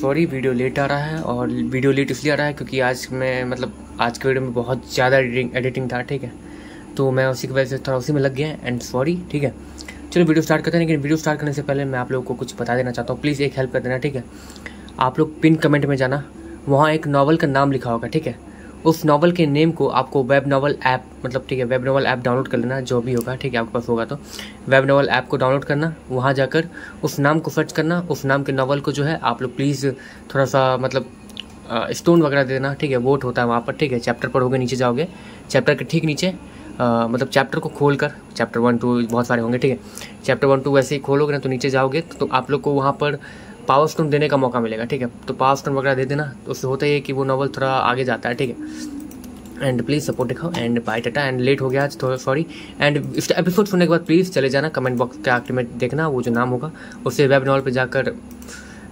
Sorry video late आ रहा है। और वीडियो लेट इसलिए आ रहा है क्योंकि आज के वीडियो में बहुत ज़्यादा एडिटिंग था, ठीक है। तो मैं उसी की वजह से थोड़ा उसी में लग गया एंड सॉरी, ठीक है। चलो वीडियो स्टार्ट करते हैं, लेकिन वीडियो स्टार्ट करने से पहले मैं आप लोगों को कुछ बता देना चाहता हूँ। प्लीज़ एक हेल्प कर देना, ठीक है। आप लोग पिन कमेंट में जाना, वहाँ एक नॉवल का नाम लिखा होगा, ठीक है। उस नॉवल के नेम को आपको वेब नॉवल ऐप ठीक है, वेब नॉवल ऐप डाउनलोड कर लेना, जो भी होगा, ठीक है। आपके पास होगा तो वेब नॉवल ऐप को डाउनलोड करना, वहाँ जाकर उस नाम को सर्च करना, उस नाम के नॉवल को जो है आप लोग प्लीज़ थोड़ा सा स्टोन वगैरह दे देना, ठीक है। वोट होता है वहाँ पर, ठीक है। चैप्टर पढ़ोगे, नीचे जाओगे, चैप्टर के ठीक नीचे चैप्टर को खोल कर, चैप्टर 1 2 बहुत सारे होंगे, ठीक है। चैप्टर 1 2 वैसे ही खोलोगे ना तो नीचे जाओगे तो आप लोग को वहाँ पर पावर स्टोन देने का मौका मिलेगा, ठीक है। तो पावर स्टोन वगैरह दे देना, तो उससे होता है कि वो नॉवल थोड़ा आगे जाता है, ठीक है। एंड प्लीज़ सपोर्ट दिखाओ and bye Tata. And late हो गया आज, थोड़ा सॉरी। एंड इस एपिसोड सुनने के बाद प्लीज़ चले जाना कमेंट बॉक्स के आखिर में देखना, वो जो नाम होगा उससे वेब नॉवल पे जाकर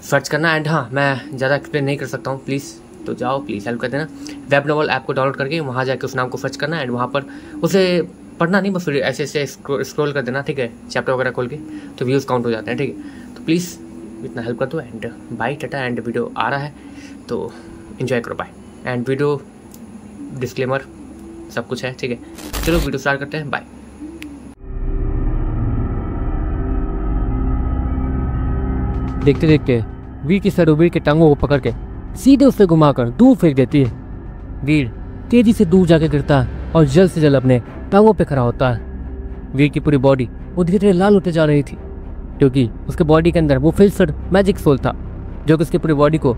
सर्च करना। एंड हाँ, मैं ज़्यादा एक्सप्लेन नहीं कर सकता हूँ, प्लीज़ तो जाओ, प्लीज़ हेल्प कर देना। वेब नॉवल ऐप को डाउनलोड करके वहाँ जाकर उस नाम को सर्च करना एंड वहाँ पर उसे पढ़ना नहीं, बस फिर ऐसे ऐसे स्क्रॉल कर देना, ठीक है। चैप्टर वगैरह खोल के तो व्यूज़ काउंट हो जाते हैं, ठीक है। तो प्लीज़ इतना हेल्प कर दो and bye Tata. And video आ रहा है तो इन्जॉय करो, बाय। एंड वीडियो डिस्क्लेमर सब कुछ है, ठीक है। चलो वीडियो स्टार्ट करते हैं, बाय। देखते देखते वीर की सरोवीर के टांगों को पकड़ के सीधे उससे घुमाकर दूर फेंक देती है। वीर तेजी से दूर जाकर गिरता है और जल्द से जल्द अपने टांगों पे खड़ा होता है। वीर की पूरी बॉडी वो धीरे धीरे लाल होते जा रही थी, क्योंकि उसके बॉडी के अंदर वो फिल्टर्ड मैजिक सोल था, जो कि उसकी पूरी बॉडी को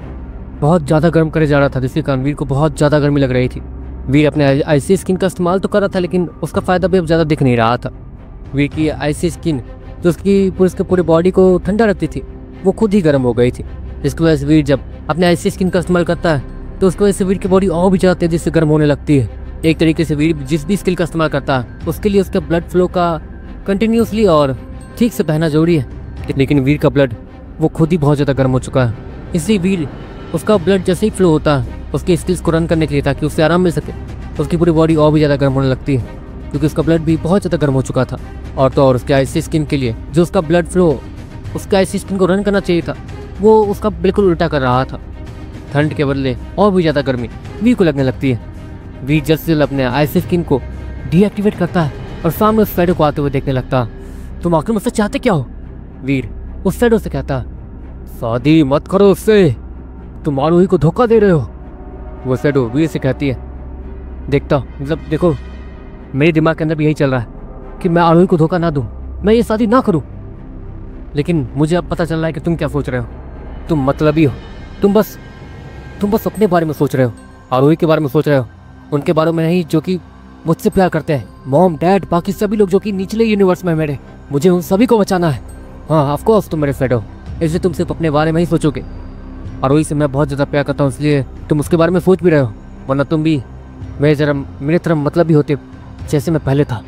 बहुत ज़्यादा गर्म करे जा रहा था, जिसके कारण वीर को बहुत ज़्यादा गर्मी लग रही थी। वीर अपने आईसी स्किन का इस्तेमाल तो कर रहा था, लेकिन उसका फ़ायदा भी अब ज़्यादा दिख नहीं रहा था। वीर की आईसी स्किन जो उसके पूरी बॉडी को ठंडा रखती थी, वो खुद ही गर्म हो गई थी, जिसकी वजह से वीर जब अपने आईसी स्किन का इस्तेमाल करता है तो उसकी वजह से वीर की बॉडी और भी ज़्यादा तेज़ी से गर्म होने लगती है। एक तरीके से वीर जिस भी स्किल का इस्तेमाल करता है उसके लिए उसके ब्लड फ्लो का कंटिन्यूसली और ठीक से बहना जरूरी है, लेकिन वीर का ब्लड वो खुद ही बहुत ज़्यादा गर्म हो चुका है। इसलिए वीर उसका ब्लड जैसे ही फ्लो होता है उसके स्किल्स को रन करने के लिए, ताकि उससे आराम मिल सके, उसकी पूरी बॉडी और भी ज़्यादा गर्म होने लगती है, क्योंकि उसका ब्लड भी बहुत ज़्यादा गर्म हो चुका था। और तो और उसके आईसी स्किन के लिए जो उसका ब्लड फ्लो उसके आईसी स्किन को रन करना चाहिए था, वो उसका बिल्कुल उल्टा कर रहा था। ठंड के बदले और भी ज़्यादा गर्मी वीर को लगने लगती है। वीर जल्द से जल्द अपने आईसी स्किन को डीएक्टिवेट करता है और सामने उस शैडो को आते हुए देखने लगता है। तुम आखिर मुझसे चाहते क्या हो? वीर उस शैडो से कहता, शादी मत करो उससे, तुम आरोही को धोखा दे रहे हो। वो शैडो वीर से कहती है, देखो मेरे दिमाग के अंदर भी यही चल रहा है कि मैं आरोही को धोखा ना दूं, मैं ये शादी ना करूं, लेकिन मुझे अब पता चल रहा है कि तुम क्या सोच रहे हो। तुम मतलबी हो, तुम बस अपने बारे में सोच रहे हो, आरोही के बारे में सोच रहे हो, उनके बारे में नहीं जो कि मुझसे प्यार करते हैं। मॉम, डैड, बाकी सभी लोग जो कि निचले यूनिवर्स में मेरे, मुझे उन सभी को बचाना है। हाँ ऑफ कोर्स तुम मेरे शैडो, इसलिए तुम सिर्फ अपने बारे में ही सोचोगे। आरोही से मैं बहुत ज़्यादा प्यार करता हूँ, इसलिए तुम उसके बारे में सोच भी रहे हो, वरना तुम भी मेरे तरफ मतलबी होते जैसे मैं पहले था।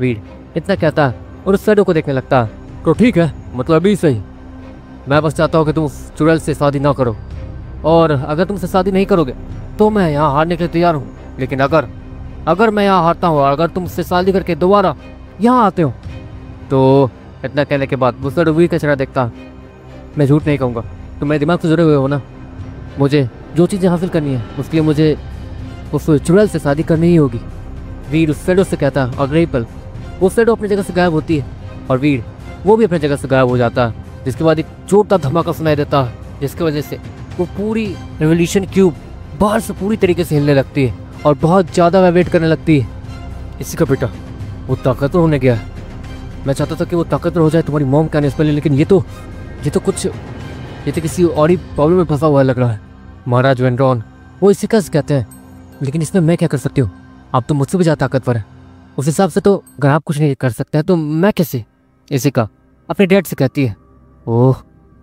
वीर इतना कहता है और उस शैडो को देखने लगता है। तो ठीक है, मतलब ही सही, मैं बस चाहता हूँ कि तुम उस चुड़ैल से शादी ना करो, और अगर तुमसे शादी नहीं करोगे तो मैं यहाँ हारने के लिए तैयार हूँ। लेकिन अगर मैं यहाँ हारता हूँ और अगर तुम उससे शादी करके दोबारा यहाँ आते हो तो, इतना कहने के बाद वो शैडो वीर का चेहरा देखता। मैं झूठ नहीं कहूँगा, तुम मेरे दिमाग से जुड़े हुए हो ना, मुझे जो चीज़ें हासिल करनी है उसके लिए मुझे उस चुड़ैल से शादी करनी ही होगी। वीर उस शैडो से कहता और अगले पल वो शैडो अपनी जगह से गायब होती है और वीर वो भी अपनी जगह से गायब हो जाता है, जिसके बाद एक जोरदार धमाका सुनाई देता है, जिसकी वजह से वो पूरी रेवोल्यूशन क्यूब बाहर से पूरी तरीके से हिलने लगती है और बहुत ज़्यादा वाइब्रेट करने लगती है। इसी का बेटा वो ताकतवर होने गया है। मैं चाहता था कि वो ताकतवर हो जाए तुम्हारी मॉम का आने पहले, लेकिन ये तो किसी और ही प्रॉब्लम में फंसा हुआ लग रहा है। महाराज वेंड्रॉन वो इसी का कहते हैं, लेकिन इसमें मैं क्या कर सकती हूँ? आप तो मुझसे भी ज़्यादा ताकतवर है, उस हिसाब से तो अगर आप कुछ नहीं कर सकते हैं तो मैं कैसे? इसी का अपने डैड से कहती है। ओह,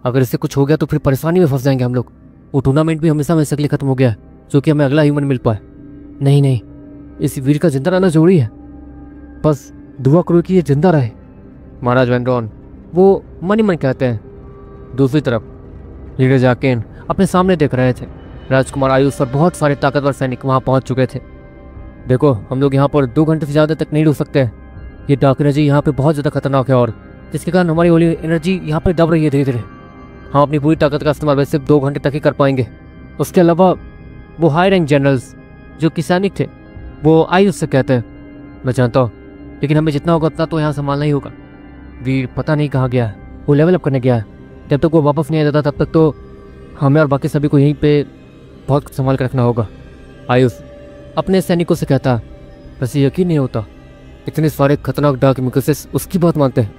अगर इससे कुछ हो गया तो फिर परेशानी में फंस जाएंगे हम लोग। वो टूर्नामेंट भी हमेशा वैसे खत्म हो गया, जो कि हमें अगला ह्यूमन मिल पाए। नहीं, इस वीर का जिंदा रहना जरूरी है, बस दुआ करो कि ये जिंदा रहे। महाराज वेंड्रॉन वो मन ही मन कहते हैं। दूसरी तरफ लीडर जाकेन अपने सामने देख रहे थे। राजकुमार आयुष और बहुत सारे ताकतवर सैनिक वहाँ पहुँच चुके थे। देखो, हम लोग यहाँ पर 2 घंटे से ज़्यादा तक नहीं रुक सकते। ये डार्क एनर्जी यहाँ पे बहुत ज़्यादा खतरनाक है, और जिसके कारण हमारी होली एनर्जी यहाँ पर दब रही है धीरे धीरे। हम अपनी पूरी ताकत का इस्तेमाल बस सिर्फ 2 घंटे तक ही कर पाएंगे। उसके अलावा वो हाई रैंक जनरल्स जो कि सैनिक थे वो आयुष से कहते हैं। मैं जानता हूँ, लेकिन हमें जितना होगा उतना तो यहाँ संभालना ही होगा। वीर पता नहीं कहाँ गया है, वो लेवल अप करने गया है। जब तक वो वापस नहीं आ जाता तब तक तो हमें और बाकी सभी को यहीं पे बहुत संभाल कर रखना होगा। आयुष अपने सैनिकों से कहता, वैसे यकीन नहीं होता इतने सारे खतरनाक डार्क म्यूकसेस उसकी बात मानते हैं।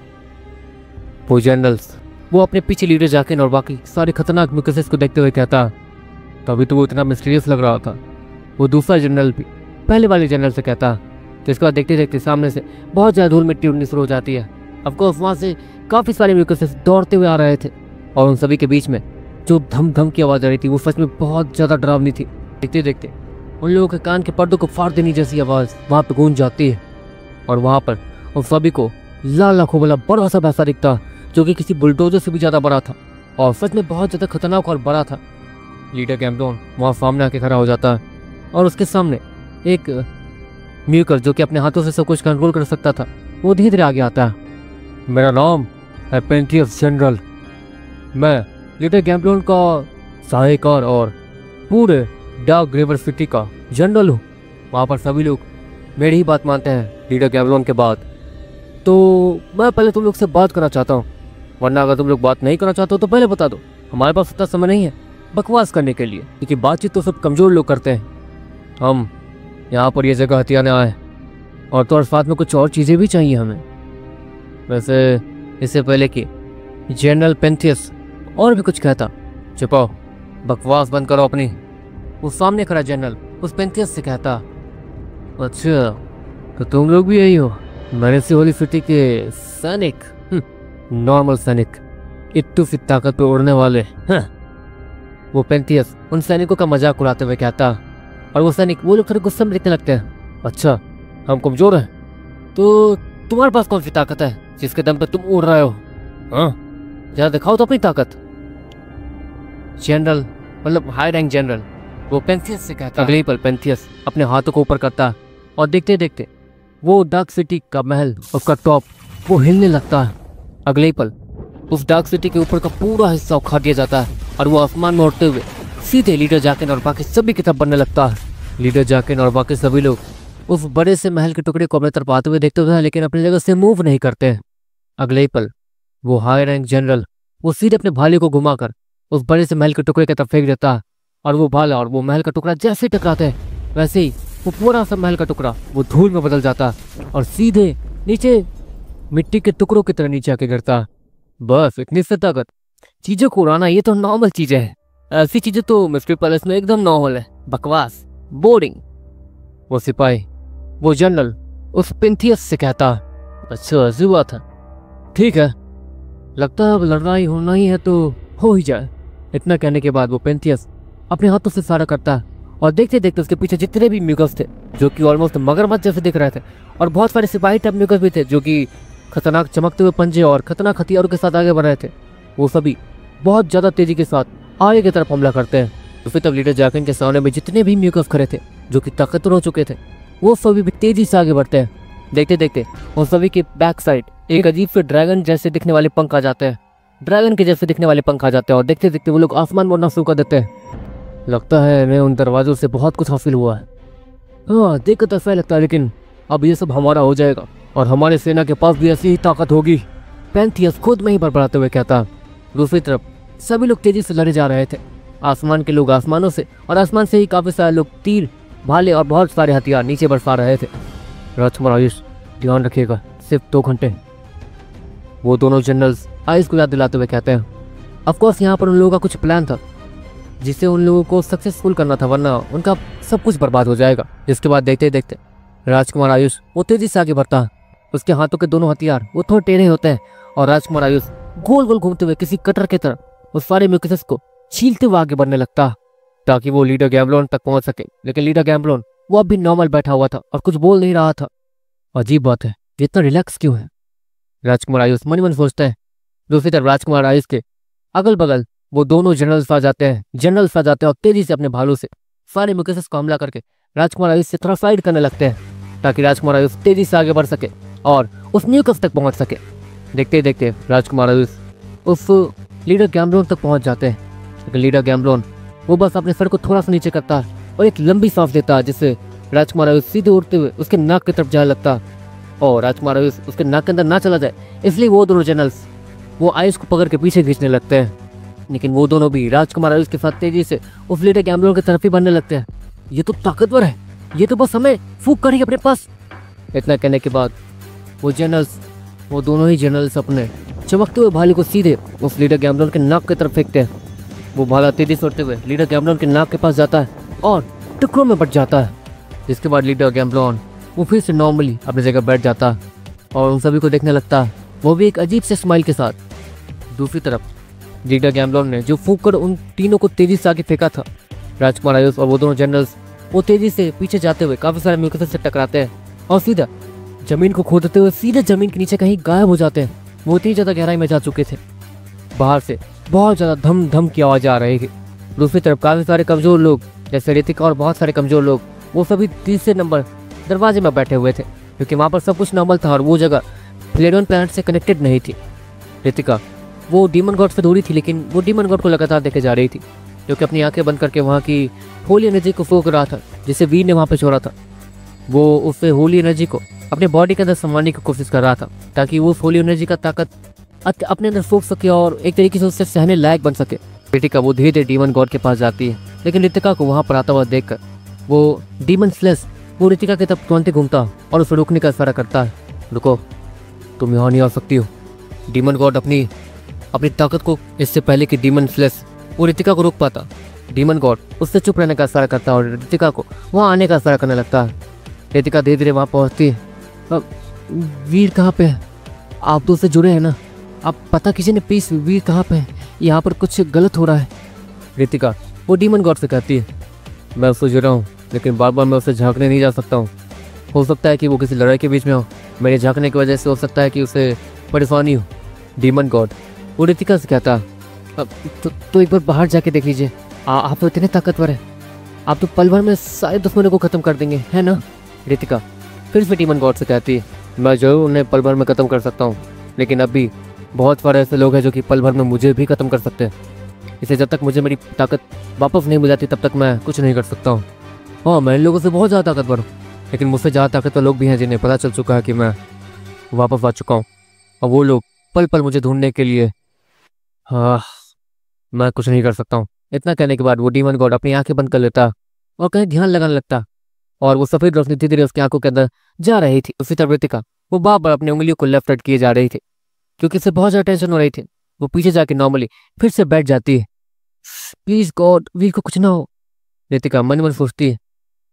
वो जनरल्स वो अपने पीछे लीडर जाकिन और बाकी सारे खतरनाक म्यूकसेस को देखते हुए कहता, तभी तो वो इतना मिस्टीरियस लग रहा था। वो दूसरा जनरल भी पहले वाले जनरल से कहता, तो इसके बाद देखते देखते सामने से बहुत ज़्यादा धूल मिट्टी उड़नी शुरू हो जाती है। ऑफकोर्स वहाँ से काफ़ी सारे म्यूकसेस दौड़ते हुए आ रहे थे और उन सभी के बीच में जो धम धम की आवाज़ आ रही थी वो सच में बहुत ज़्यादा डरावनी थी। देखते देखते उन लोगों के कान के पर्दों को फाड़ देनी जैसी आवाज़ वहाँ पर गूंज जाती है और वहाँ पर उन सभी को लाल आंखों वाला बड़ा सा भैंसा दिखता जो कि किसी बुलडोजर से भी ज़्यादा बड़ा था और सच में बहुत ज़्यादा खतरनाक और बड़ा था। लीडर गैम्ब्लोन वहाँ सामने आके खड़ा हो जाता है और उसके सामने एक म्यूकर जो कि अपने हाथों से सब कुछ कंट्रोल कर सकता था वो धीरे धीरे आगे आता है। मेरा नाम है पेंथियस जनरल, मैं लीडर गैम्ब्लोन का सहायकार और पूरे डार्क रिवर सिटी का जनरल हूँ। वहाँ पर सभी लोग मेरी ही बात मानते हैं लीडर गैम्ब्लोन के बाद। तो मैं पहले तुम लोग से बात करना चाहता हूँ, वरना अगर तुम लोग बात नहीं करना चाहते हो तो पहले बता दो। हमारे पास इतना समय नहीं है बकवास करने के लिए, क्योंकि बातचीत तो सब कमज़ोर लोग करते हैं। हम यहाँ पर ये जगह हथियाने आए और तो और साथ में कुछ और चीज़ें भी चाहिए हमें। वैसे इससे पहले कि जनरल पेंथियस और भी कुछ कहता, चुपाओ, बकवास बंद करो अपनी। वो सामने खड़ा जनरल उस पेंथियस से कहता, अच्छा तो तुम लोग भी यही हो, मैंने से होली सिटी के सैनिक, नॉर्मल सैनिक, इतनी सी ताकत पे उड़ने वाले। वो पेंथियस उन सैनिकों का मजाक उड़ाते हुए कहता और वो सैनिक वो लोग थोड़े गुस्से में दिखने लगते हैं। अच्छा हम कमजोर हैं, तो तुम्हारे पास कौन सी ताकत है जिसके दम पे तुम उड़ रहे हो? हाँ जरा दिखाओ तो अपनी ताकत। जनरल मतलब हाई रैंक जनरल वो पेंथियस से कहता। अगले पल पेंथियस अपने हाथों को ऊपर करता और देखते देखते वो डार्क सिटी का महल उसका टॉप वो हिलने लगता है। अगले पल उस डार्क सिटी के ऊपर का पूरा हिस्सा उखाड़ दिया जाता है और वो आसमान में उड़ते हुए सीधे लीडर जाकिन और बाकी सभी की तरफ बढ़ने लगता है। लीडर जाकिन और बाकी सभी लोग उस बड़े से महल के टुकड़े को अपने तरफ आते हुए देखते हुए लेकिन अपनी जगह से मूव नहीं करते। अगले पल वो हाई रैंक जनरल वो सीधे अपने भाले को घुमाकर उस बड़े से महल के टुकड़े की तरफ फेंक देता है और वो भाला और वो महल का टुकड़ा जैसे टकराते हैं वैसे ही वो पूरा सा महल का टुकड़ा वो धूल में बदल जाता है और सीधे नीचे मिट्टी के टुकड़ों की तरह नीचे आके गिरता है। बस इतनी सी ताकत, चीज़ों को उड़ाना ये तो नॉर्मल चीज़ें हैं, ऐसी चीज़ें तो मिस्ट्री पैलेस में एकदम नॉर्मल है। बकवास, बोरिंग। वो सिपाही वो जनरल उस पेंथियस से कहता, अच्छा ऐसी बात है, ठीक है, लगता है अब लड़ाई होना ही है तो हो ही जाए। इतना कहने के बाद वो पेंथियस अपने हाथों से इशारा करता है और देखते देखते उसके पीछे जितने भी म्यूकस थे जो कि ऑलमोस्ट मगरमच्छ जैसे दिख रहे थे और बहुत सारे सिपाही टाइप म्यूकस भी थे जो कि खतरनाक चमकते हुए पंजे और खतरनाक हथियारों के साथ आगे बढ़ रहे थे, वो सभी बहुत ज़्यादा तेजी के साथ आगे की तरफ हमला करते हैं। तो फिर तब लीडर जाकिन के सामने में जितने भी म्यूकस खड़े थे जो कि ताकतवर हो चुके थे वो सभी भी तेजी से आगे बढ़ते हैं। देखते देखते उन सभी के बैक साइड एक अजीब से ड्रैगन जैसे दिखने वाले पंख आ जाते हैं, ड्रैगन के जैसे दिखने वाले पंख आ जाते हैं और देखते देखते वो लोग आसमान में उड़ना शुरू कर देते हैं। लगता है मैं उन दरवाजों से बहुत कुछ हासिल हुआ है। हाँ देख कर तो ऐसा लगता है, लेकिन अब ये सब हमारा हो जाएगा और हमारे सेना के पास भी ऐसी ही ताकत होगी। पेंथियस खुद में ही बड़बड़ाते हुए कहता। दूसरी तरफ सभी लोग तेजी से लड़े जा रहे थे, आसमान के लोग आसमानों से और आसमान से ही काफी सारे लोग तीर भाले और बहुत सारे हथियार नीचे बरसा रहे थे। राजकुमार आयुष ध्यान रखिएगा, सिर्फ 2 घंटे। वो दोनों जनरल्स आयुष को याद दिलाते हुए कहते हैं। ऑफकोर्स यहाँ पर उन लोगों का कुछ प्लान था जिसे उन लोगों को सक्सेसफुल करना था, वरना उनका सब कुछ बर्बाद हो जाएगा। जिसके बाद देखते देखते राजकुमार आयुष वो तेजी से आगे बढ़ता है, उसके हाथों के दोनों हथियार वो थोड़े टेढ़े होते हैं और राजकुमार आयुष गोल गोल घूमते हुए किसी कटर की तरह उस सारे म्यूकस को छीलते हुए आगे बढ़ने लगता ताकि वो लीडर गैम्ब्लोन तक पहुंच सके। लेकिन लीडर गैम्ब्लोन वो अब भी नॉर्मल बैठा हुआ था और कुछ बोल नहीं रहा था। अजीब बात है, ये इतना रिलैक्स क्यों है, राजकुमार आयुष मन मन सोचते हैं। दूसरी तरफ राजकुमार आयुष के अगल बगल वो दोनों जनरल्स आ जाते हैं और तेजी से अपने भालों से सारे म्यूकस को हमला करके राजकुमार आयुष से थोड़ा साइड करने लगते हैं ताकि राजकुमार आयुष तेजी से आगे बढ़ सके और उस म्यूकस तक पहुंच सके। देखते देखते राजकुमार आयुष उस लीडर गैम्ब्लोन तक पहुंच जाते हैं। लेकिन लीडर गैम्ब्लोन वो बस अपने सर को थोड़ा सा नीचे करता है और एक लंबी सांस लेता है, जिससे राजकुमार आयुष सीधे उड़ते हुए उसके नाक की तरफ जाने लगता है और राजकुमार आयुष उसके नाक के अंदर ना चला जाए, इसलिए वो दोनों जनरल्स वो आयुष को पकड़ के पीछे खींचने लगते हैं। लेकिन वो दोनों भी राजकुमार आयुष के साथ तेजी से उस लीडर गैम्ब्लोन की तरफ ही बढ़ने लगते हैं। ये तो ताकतवर है, ये तो बस हमें फूंक कर ही अपने पास। इतना कहने के बाद वो दोनों ही जनरल्स अपने चमकते हुए भाले को सीधे उस लीडर गैम्ब्लोन के नाक की तरफ फेंकते हैं। वो भाला तेजी से उड़ते हुए लीडर गैम्ब्लोन के नाक के पास जाता है और टुकड़ों में बट जाता है। जिसके बाद लीडर गैम्ब्लोन वो फिर से नॉर्मली अपनी जगह बैठ जाता है और उन सभी को देखने लगता है, वो भी एक अजीब से स्माइल के साथ। दूसरी तरफ लीडर गैम्ब्लोन ने जो फूंक कर उन तीनों को तेजी से आगे फेंका था, राजकुमार आयुष और वो दोनों जनरल्स वो तेजी से पीछे जाते हुए काफी सारे म्यूकस से टकराते हैं और सीधा जमीन को खोदते हुए सीधे जमीन के नीचे कहीं गायब हो जाते हैं। वो इतनी ज्यादा गहराई में जा चुके थे, बाहर से बहुत ज्यादा धम धम की आवाज आ रही थी। दूसरी तरफ काफी सारे कमजोर लोग जैसे ऋतिका और बहुत सारे कमजोर लोग वो सभी तीसरे नंबर दरवाजे में बैठे हुए थे, क्योंकि वहाँ पर सब कुछ नॉर्मल था और वो जगह फ्लेडोन प्लैनेट से कनेक्टेड नहीं थी। ऋतिका वो डीमन गॉड से दूरी थी, लेकिन वो डीमन गॉड को लगातार देखे जा रही थी, क्योंकि अपनी आंखें बंद करके वहाँ की होली एनर्जी को फूंक रहा था जिसे वीर ने वहाँ पे छोड़ा था। वो उससे होली एनर्जी को अपने बॉडी के अंदर संभालने की कोशिश कर रहा था, ताकि वो उस होली एनर्जी का ताकत अपने अंदर फूंक सके और एक तरीके से उससे सहने लायक बन सके। ऋतिका वो धीरे धीरे डीमन गॉड के पास जाती है, लेकिन ऋतिका को वहाँ पर आता हुआ देखकर वो डीमन स्लेश वो ऋतिका की तरफ तुरंत घूमता और उसे रोकने का इशारा करता है। रुको, तुम यहाँ नहीं आ सकती हो। डीमन गॉड अपनी ताकत को इससे पहले कि डीमन स्लेश वो ऋतिका को रोक पाता, डीमन गॉड उससे चुप रहने का इशारा करता है और ऋतिका को वहाँ आने का इशारा करने लगता है। ऋतिका धीरे धीरे वहाँ पहुँचती है। वीर कहाँ पे है? आप तो उससे जुड़े हैं ना, आप पता कीजिए ना प्लीज, वीर कहाँ पे है? यहाँ पर कुछ गलत हो रहा है। ऋतिका वो डीमन गॉड से कहती है, मैं उससे जुड़ा हूँ, लेकिन बार बार मैं उससे झांकने नहीं जा सकता हूँ। हो सकता है कि वो किसी लड़ाई के बीच में हो, मेरे झांकने की वजह से हो सकता है कि उसे परेशानी हो। डीमन गॉड वो ऋतिका से कहता, तो एक बार बाहर जाके देख लीजिए, आप तो इतने ताकतवर हैं, आप तो पल भर में सारे दुश्मनों को खत्म कर देंगे, है ना? ऋतिका फिर से डीमन गॉड से कहती है, मैं जरूर उन्हें पल भर में खत्म कर सकता हूँ, लेकिन अभी बहुत सारे ऐसे लोग हैं जो कि पल भर में मुझे भी खत्म कर सकते हैं। इसे जब तक मुझे मेरी ताकत वापस नहीं मिल जाती तब तक मैं कुछ नहीं कर सकता हूँ। हाँ, मैं इन लोगों से बहुत ज़्यादा ताकतवर हूँ, लेकिन मुझसे ज़्यादा ताकतवर लोग भी हैं जिन्हें पता चल चुका है कि मैं वापस आ चुका हूँ, और वो लोग पल पल मुझे ढूंढने के लिए, हाँ, मैं कुछ नहीं कर सकता हूँ। इतना कहने के बाद वो डीमन गॉड अपनी आंखें बंद कर लेता और कहीं ध्यान लगाने लगता, और वो सफ़ेद रोशनी धीरे धीरे उसकी आंखों के अंदर जा रही थी। उसी तरह ऋतिका वो बार बार अपनी उंगलियों को लेफ्ट राइट किए जा रही थी, क्योंकि इससे बहुत ज़्यादा टेंशन हो रही थी। वो पीछे जाके नॉर्मली फिर से बैठ जाती है। प्लीज गॉड, वीर को कुछ ना हो, ऋतिका मन मन सोचती है।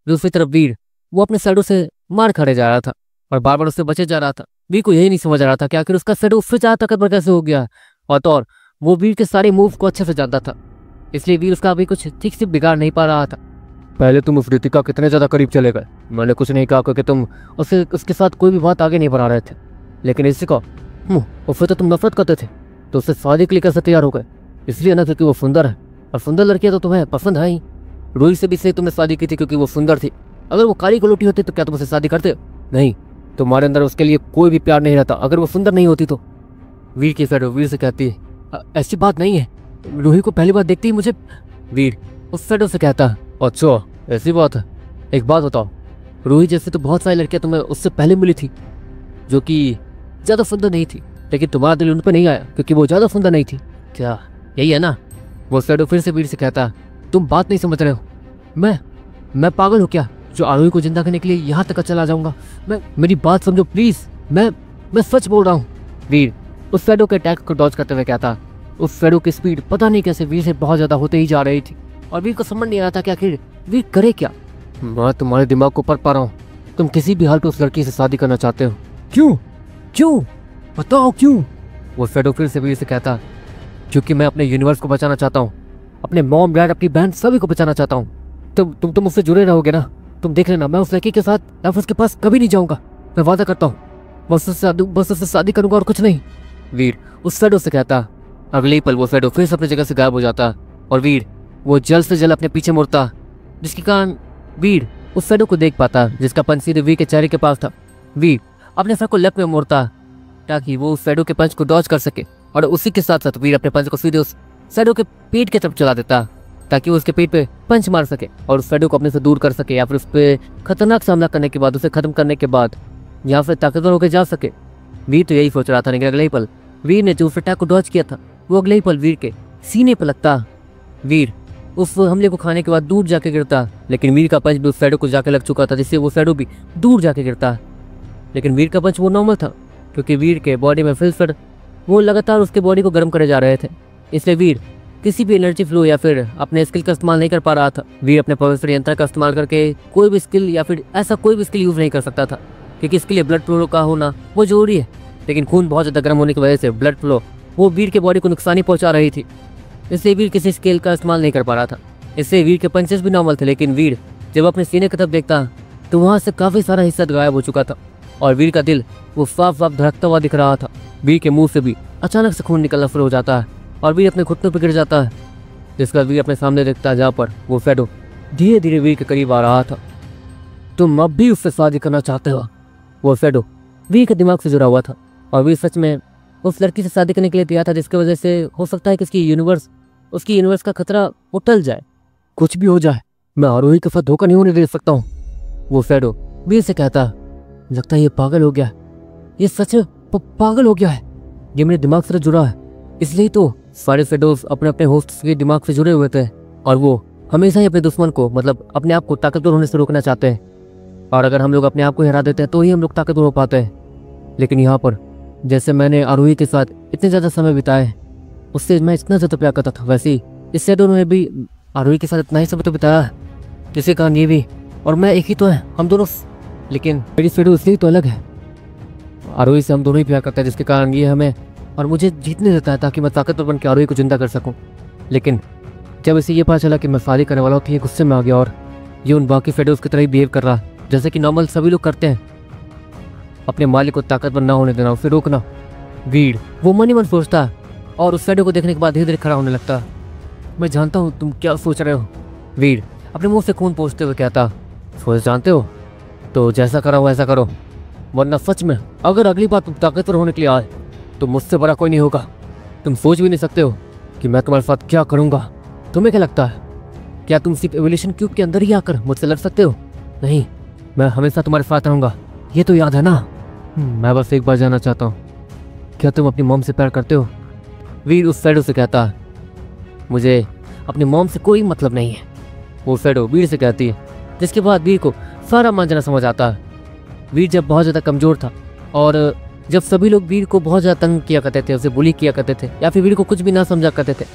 दूसरी तरफ वीर वो अपने शैडो से मार खाने जा रहा था और बार बार उससे बचे जा रहा था। वीर को यही नहीं समझ आ रहा था कि आखिर उसका शैडो उससे ज़्यादा ताकतवर कैसे हो गया, और वो वीर के सारे मूव को अच्छे से जानता था, इसलिए वीर उसका अभी कुछ ठीक से बिगाड़ नहीं पा रहा था। पहले तुम उस ऋतिका कितने ज़्यादा करीब चले गए, मैंने कुछ नहीं कहा क्योंकि तुम उसके साथ कोई भी बात आगे नहीं बढ़ा रहे थे, लेकिन इससे को उससे तो तुम नफरत करते थे, तो उससे शादी के लिए कैसे तैयार हो गए? इसलिए ना क्योंकि वो सुंदर है, और सुंदर लड़कियां तो तुम्हें पसंद है ही। रूही से भी सही तुमने शादी की थी क्योंकि वो सुंदर थी। अगर वो काली गलोटी होती तो क्या तुम उससे शादी करते? नहीं, तुम्हारे अंदर उसके लिए कोई भी प्यार नहीं रहता अगर वो सुंदर नहीं होती तो। वीर की शैडो वीर से कहती है, ऐसी बात नहीं है, रूही को पहली बार देखते ही मुझे। वीर उस शैडो से कहता है, अच्छा ऐसी बात है, एक बात बताओ, रूही जैसे तो बहुत सारी लड़कियां तुम्हें उससे पहले मिली थी जो कि ज़्यादा सुंदर नहीं थी, लेकिन तुम्हारा दिल उन पर नहीं आया क्योंकि वो ज़्यादा सुंदर नहीं थी, क्या यही है ना? वो शैडो फिर से वीर से कहता, तुम बात नहीं समझ रहे हो, मैं पागल हूँ क्या जो आरोही को जिंदा करने के लिए यहाँ तक चला जाऊँगा? मेरी बात समझो प्लीज़, मैं सच बोल रहा हूँ। वीर उस शैडो के अटैक को डॉज करते हुए कहता। उस शैडो की स्पीड पता नहीं कैसे वीर से बहुत ज़्यादा होते ही जा रही थी, और वीर को समझ नहीं आ रहा था कि आखिर वीर करे क्या। मैं तुम्हारे दिमाग को पढ़ पा रहा हूँ, तुम किसी भी हाल पे उस लड़की से शादी करना चाहते हो। क्यों बताओ क्यों? वो शैडो फिर से वीर से कहता, क्योंकि मैं अपने यूनिवर्स को बचाना चाहता हूँ, अपने मॉम डैड अपनी बहन सभी को बचाना चाहता हूँ। तुम मुझसे जुड़े रहोगे ना? तुम देख लेना, मैं उस लड़की के साथ या फिर उसके पास कभी नहीं जाऊँगा, मैं वादा करता हूँ, बस उससे शादी करूँगा और कुछ नहीं। वीर उस शैडो से कहता। अगले ही पल वो शैडो फिर से अपनी जगह से गायब हो जाता और वीर वो जल्द से जल्द अपने पीछे मुड़ता, जिसके कारण वीर उस शैडो को देख पाता जिसका पंच सीधे वीर के चेहरे के पास था। वीर अपने सर को लेफ्ट में मोड़ता ताकि वो उस शैडो के पंच को डॉज कर सके, और उसी के साथ साथ वीर अपने पंच को सीधे उस शैडो के पेट की तरफ चला देता ताकि वो उसके पेट पे पंच मार सके और उस शैडो को अपने से दूर कर सके, या फिर उस पर खतरनाक सामना करने के बाद, उसे खत्म करने के बाद या फिर ताकतवर होकर जा सके। वीर तो यही सोच रहा था, लेकिन अगले ही पल वीर ने जो उस अटैक को डॉज किया था वो अगले ही पल वीर के सीने पर लगता। वीर उस हमले को खाने के बाद दूर जाके गिरता, लेकिन वीर का पंच भी उस शैडो को जाके लग चुका था, जिससे वो शैडो भी दूर जाके गिरता। लेकिन वीर का पंच वो नॉर्मल था, क्योंकि वीर के बॉडी में फिल्टर वो लगातार उसके बॉडी को गर्म करे जा रहे थे, इसलिए वीर किसी भी एनर्जी फ्लो या फिर अपने स्किल का इस्तेमाल नहीं कर पा रहा था। वीर अपने पवित्र यंत्र का इस्तेमाल करके कोई भी स्किल या फिर ऐसा कोई भी स्किल यूज नहीं कर सकता था, क्योंकि इसके लिए ब्लड फ्लो का होना वो जरूरी है। लेकिन खून बहुत ज़्यादा गर्म होने की वजह से ब्लड फ्लो वो वीर के बॉडी को नुकसान ही पहुंचा रही थी, इससे वीर किसी स्किल का इस्तेमाल नहीं कर पा रहा था। इससे वीर के पंचेस भी नॉर्मल थे, लेकिन वीर जब अपने सीने की तरफ देखता तो वहाँ से काफ़ी सारा हिस्सा गायब हो चुका था और वीर का दिल वो साफ साफ धड़कता हुआ दिख रहा था। वीर के मुंह से भी अचानक से खून निकलना शुरू हो जाता है और वीर अपने घुटनों पर गिर जाता है, जिसका वीर अपने सामने देखता है जहाँ पर वो शैडो धीरे धीरे वीर के करीब आ रहा था। तुम अब भी उससे शादी करना चाहते हो? वो शैडो वीर के दिमाग से जुड़ा हुआ था और वीर सच में उस लड़की से शादी करने के लिए तैयार था, जिसकी वजह से हो सकता है कि उसकी यूनिवर्स का खतरा वो टल जाए। कुछ भी हो जाए, मैं आरोही के साथ धोखा नहीं होने दे सकता हूँ, वो शैडो वीर से कहता। लगता है ये पागल हो गया, ये सच में पागल हो गया है, ये मेरे दिमाग से जुड़ा है। इसलिए तो सारे शैडोज अपने अपने होस्ट के दिमाग से जुड़े हुए थे और वो हमेशा ही अपने दुश्मन को, मतलब अपने आप को ताकतवर होने से रोकना चाहते हैं। और अगर हम लोग अपने आप को हरा देते हैं तो ही हम लोग ताकतवर हो पाते हैं। लेकिन यहाँ पर जैसे मैंने आरोही के साथ इतने ज़्यादा समय बिताए, उससे मैं इतना ज़्यादा प्यार करता था, वैसे ही इस शैडो ने भी आरोही के साथ इतना ही समय तो बिताया है, जिसके कारण ये भी और मैं एक ही तो है, हम दोनों। लेकिन मेरी शैडो इसलिए तो अलग है, आरोही से हम दोनों ही प्यार करते हैं, जिसके कारण ये हमें और मुझे जीतने देता है ताकि मैं ताकतवर बन के आरोही को जिंदा कर सकूं। लेकिन जब इसे ये पता चला कि मैं शादी करने वाला हूँ तो ये गुस्से में आ गया और ये उन बाकी शैडोज की तरह ही बिहेव कर रहा, जैसे कि नॉर्मल सभी लोग करते हैं, अपने मालिक को ताकतवर ना होने देना, उसे रोकना। वीर वो मन ही मन सोचता है और उस शैडो को देखने के बाद धीरे धीरे खड़ा होने लगता। मैं जानता हूँ तुम क्या सोच रहे हो, वीर अपने मुंह से खून पोंछते हुए कहता। सोच जानते हो तो जैसा करा हो ऐसा करो, वरना सच में अगर अगली बार तुम ताकतवर होने के लिए आए तो मुझसे बड़ा कोई नहीं होगा। तुम सोच भी नहीं सकते हो कि मैं तुम्हारे साथ क्या करूँगा। तुम्हें क्या लगता है, क्या तुम सिर्फ एवोल्यूशन क्यूब के अंदर ही आकर मुझसे लड़ सकते हो? नहीं, मैं हमेशा तुम्हारे साथ रहूँगा, ये तो याद है ना। मैं बस एक बार जानना चाहता हूँ, क्या तुम अपनी मॉम से प्यार करते हो? वीर उस शैडो से कहता है। मुझे अपनी मॉम से कोई मतलब नहीं है, वो शैडो वीर से कहती है, जिसके बाद वीर को सारा मांझना समझ आता है। वीर जब बहुत ज़्यादा कमज़ोर था और जब सभी लोग वीर को बहुत ज़्यादा तंग किया करते थे, उसे बुली किया करते थे या फिर वीर को कुछ भी ना समझा करते थे,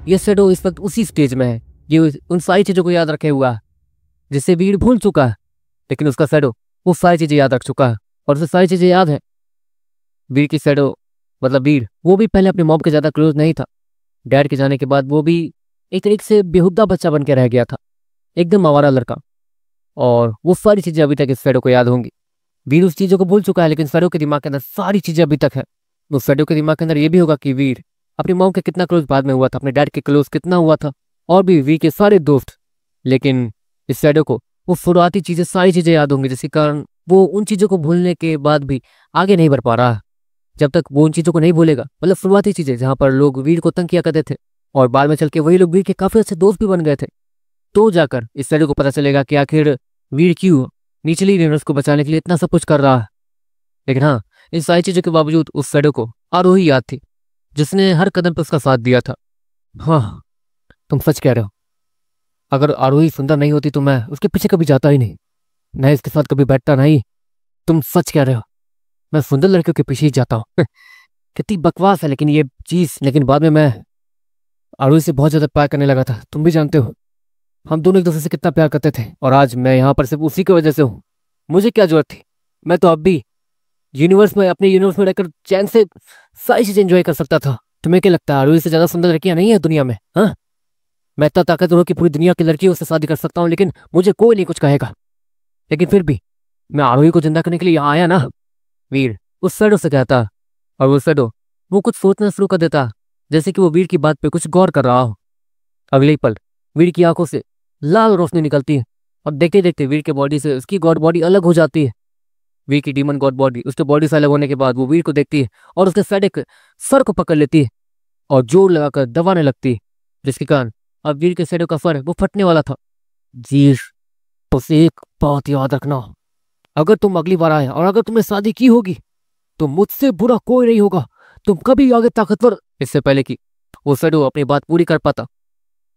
ये शैडो इस वक्त उसी स्टेज में है, ये उन सारी चीज़ों को याद रखे हुआ है जिससे वीर भूल चुका है। लेकिन उसका शैडो वो सारी चीज़ें याद रख चुका है और उसे सारी चीज़ें याद है। वीर की शैडो मतलब वीर वो भी पहले अपने मॉम के ज़्यादा क्लोज नहीं था। डैड के जाने के बाद वो भी एक तरीके से बेहुदा बच्चा बन के रह गया था, एकदम आवारा लड़का, और वो सारी चीज़ें अभी तक इस शैडो को याद होंगी। वीर उस चीज़ों को भूल चुका है, लेकिन शैडो के दिमाग के अंदर सारी चीज़ें अभी तक है। उस शैडो के दिमाग के अंदर ये भी होगा कि वीर अपनी मॉम के कितना क्लोज बाद में हुआ था, अपने डैड के क्लोज कितना हुआ था, और भी वीर के सारे दोस्त। लेकिन इस शैडो को वो शुरुआती चीज़ें सारी चीज़ें याद होंगी, जिसके कारण वो उन चीज़ों को भूलने के बाद भी आगे नहीं बढ़ पा रहा है। जब तक वो उन चीज़ों को नहीं भूलेगा, मतलब शुरुआती चीज़ें जहाँ पर लोग वीर को तंग किया करते थे और बाद में चल के वही लोग वीर के काफ़ी अच्छे दोस्त भी बन गए थे, तो जाकर इस शैडो को पता चलेगा कि आखिर वीर क्यों निचली यूनिवर्स को बचाने के लिए इतना सब कुछ कर रहा है। लेकिन हाँ, इन सारी चीज़ों के बावजूद उस शैडो को आरोही याद थी, जिसने हर कदम पर उसका साथ दिया था। हाँ, तुम सच कह रहे हो, अगर आरोही सुंदर नहीं होती तो मैं उसके पीछे कभी जाता ही नहीं, मैं इसके साथ कभी बैठता नहीं। तुम सच कह रहे हो, मैं सुंदर लड़कियों के पीछे ही जाता हूँ। कितनी बकवास है लेकिन ये चीज़। लेकिन बाद में मैं आरोही से बहुत ज़्यादा प्यार करने लगा था, तुम भी जानते हो हम दोनों एक दूसरे से कितना प्यार करते थे, और आज मैं यहाँ पर सिर्फ उसी की वजह से हूँ। मुझे क्या जरूरत थी, मैं तो अब भी अपने यूनिवर्स में रहकर चैन से सारी चीज़ें एंजॉय कर सकता था। तुम्हें क्या लगता है आरोही से ज़्यादा सुंदर लड़कियाँ नहीं है दुनिया में? हाँ, मैं इतना ताकतवर हूँ कि पूरी दुनिया की लड़कियों से शादी कर सकता हूँ, लेकिन मुझे कोई नहीं कुछ कहेगा। लेकिन फिर भी मैं आरोही को जिंदा करने के लिए यहाँ आया ना, वीर उस शैडो से कहता। और वो शैडो वो कुछ सोचना शुरू कर देता, जैसे कि वो वीर की बात पे कुछ गौर कर रहा हो। अगले ही पल वीर की आंखों से लाल रोशनी निकलती है और देखते देखते वीर के बॉडी से उसकी गॉड बॉडी अलग हो जाती है। वीर की डीमन गॉड बॉडी उसके बॉडी से अलग होने के बाद वो वीर को देखती है और उसके सर को पकड़ लेती है और जोर लगाकर दबाने लगती है, जिसके कारण अब वीर के शैडो का सर वो फटने वाला था। वीर, बस एक बात याद रखना, अगर तुम अगली बार आए और अगर तुमने शादी की होगी तो मुझसे बुरा कोई नहीं होगा, तुम कभी आगे ताकतवर। इससे पहले कि वो शैडो अपनी बात पूरी कर पाता,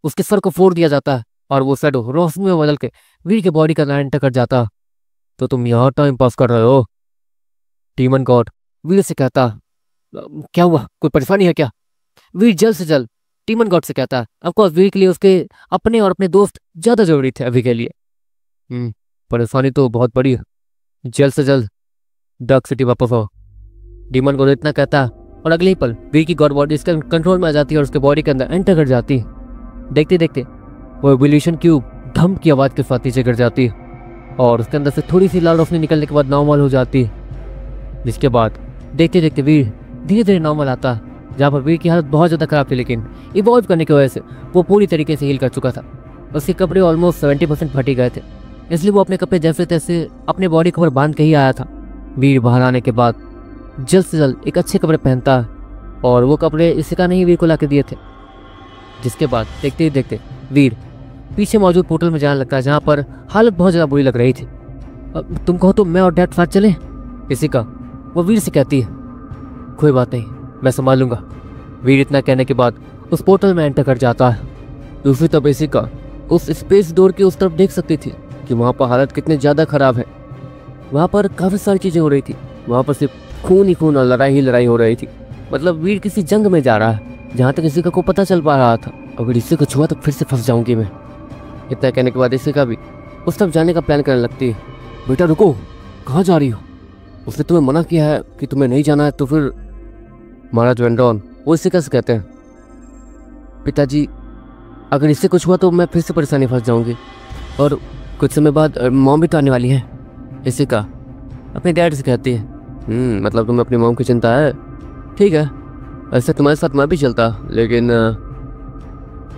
उसके सर को फोड़ दिया जाता है और वो शैडो रोशनी में बदल के वीर के बॉडी का एंटर कर जाता। तो तुम यहाँ टाइम पास कर रहे हो? डीमन गॉड वीर से कहता। क्या हुआ, कोई परेशानी है क्या? वीर जल्द से जल्द डीमन गॉड से कहता। ऑफकोर्स वीर के लिए उसके अपने और अपने दोस्त ज्यादा जरूरी थे अभी के लिए। परेशानी तो बहुत बड़ी है, जल्द से जल्द डार्क सिटी वापस आओ। डीमन गॉड इतना कहता और अगले ही पल वीर की गॉड बॉडी इसके कंट्रोल में आ जाती है और उसके बॉडी के अंदर एंटर कर जाती है। देखते देखते वो एवोल्यूशन क्यूब धम की आवाज के साथ नीचे गिर जाती है और उसके अंदर से थोड़ी सी लाल रोशनी निकलने के बाद नॉर्मल हो जाती है। जिसके बाद देखते देखते वीर धीरे धीरे नॉर्मल आता है, जहाँ पर वीर की हालत बहुत ज़्यादा खराब थी, लेकिन इवॉल्व करने की वजह से वो पूरी तरीके से हील कर चुका था। उसके कपड़े ऑलमोस्ट 70% फट ही गए थे, इसलिए वो अपने कपड़े जैसे तैसे अपने बॉडी कवर बांध के ही आया था। वीर बाहर आने के बाद जल्द से जल्द एक अच्छे कपड़े पहनता है और वो कपड़े इसिका ने ही वीर को ला के दिए थे। जिसके बाद देखते ही देखते वीर पीछे मौजूद पोर्टल में जाने लगता है, जहाँ पर हालत बहुत ज़्यादा बुरी लग रही थी। तुम कहो तो मैं और डैड साथ चलें? इसिका वो वीर से कहती है। कोई बात नहीं, मैं संभाल लूंगा। वीर इतना कहने के बाद उस पोर्टल में एंटर कर जाता है। दूसरी तरफ इसिका उस स्पेस डोर की उस तरफ देख सकती थी कि वहाँ पर हालत कितनी ज़्यादा खराब है। वहाँ पर काफ़ी सारी चीज़ें हो रही थी, वहाँ पर सिर्फ खून ही खून और लड़ाई ही लड़ाई हो रही थी। मतलब वीर किसी जंग में जा रहा है, जहाँ तक इसिका को पता चल पा रहा था। अगर इससे कुछ हुआ तो फिर से फंस जाऊंगी मैं। इतना कहने के बाद इसिका भी उस तरफ जाने का प्लान करने लगती है। बेटा रुको, कहाँ जा रही हो? उसने तुम्हें मना किया है कि तुम्हें नहीं जाना है तो फिर? महाराज वेंड्रॉन वो इसिका से कहते हैं, पिताजी अगर इससे कुछ हुआ तो मैं फिर से परेशानी फंस जाऊंगी और कुछ समय बाद मॉम भी तो आने वाली है। इसिका अपने डैड से कहती है, मतलब तुम्हें अपनी मॉम की चिंता है? ठीक है, ऐसे तुम्हारे साथ मैं भी चलता, लेकिन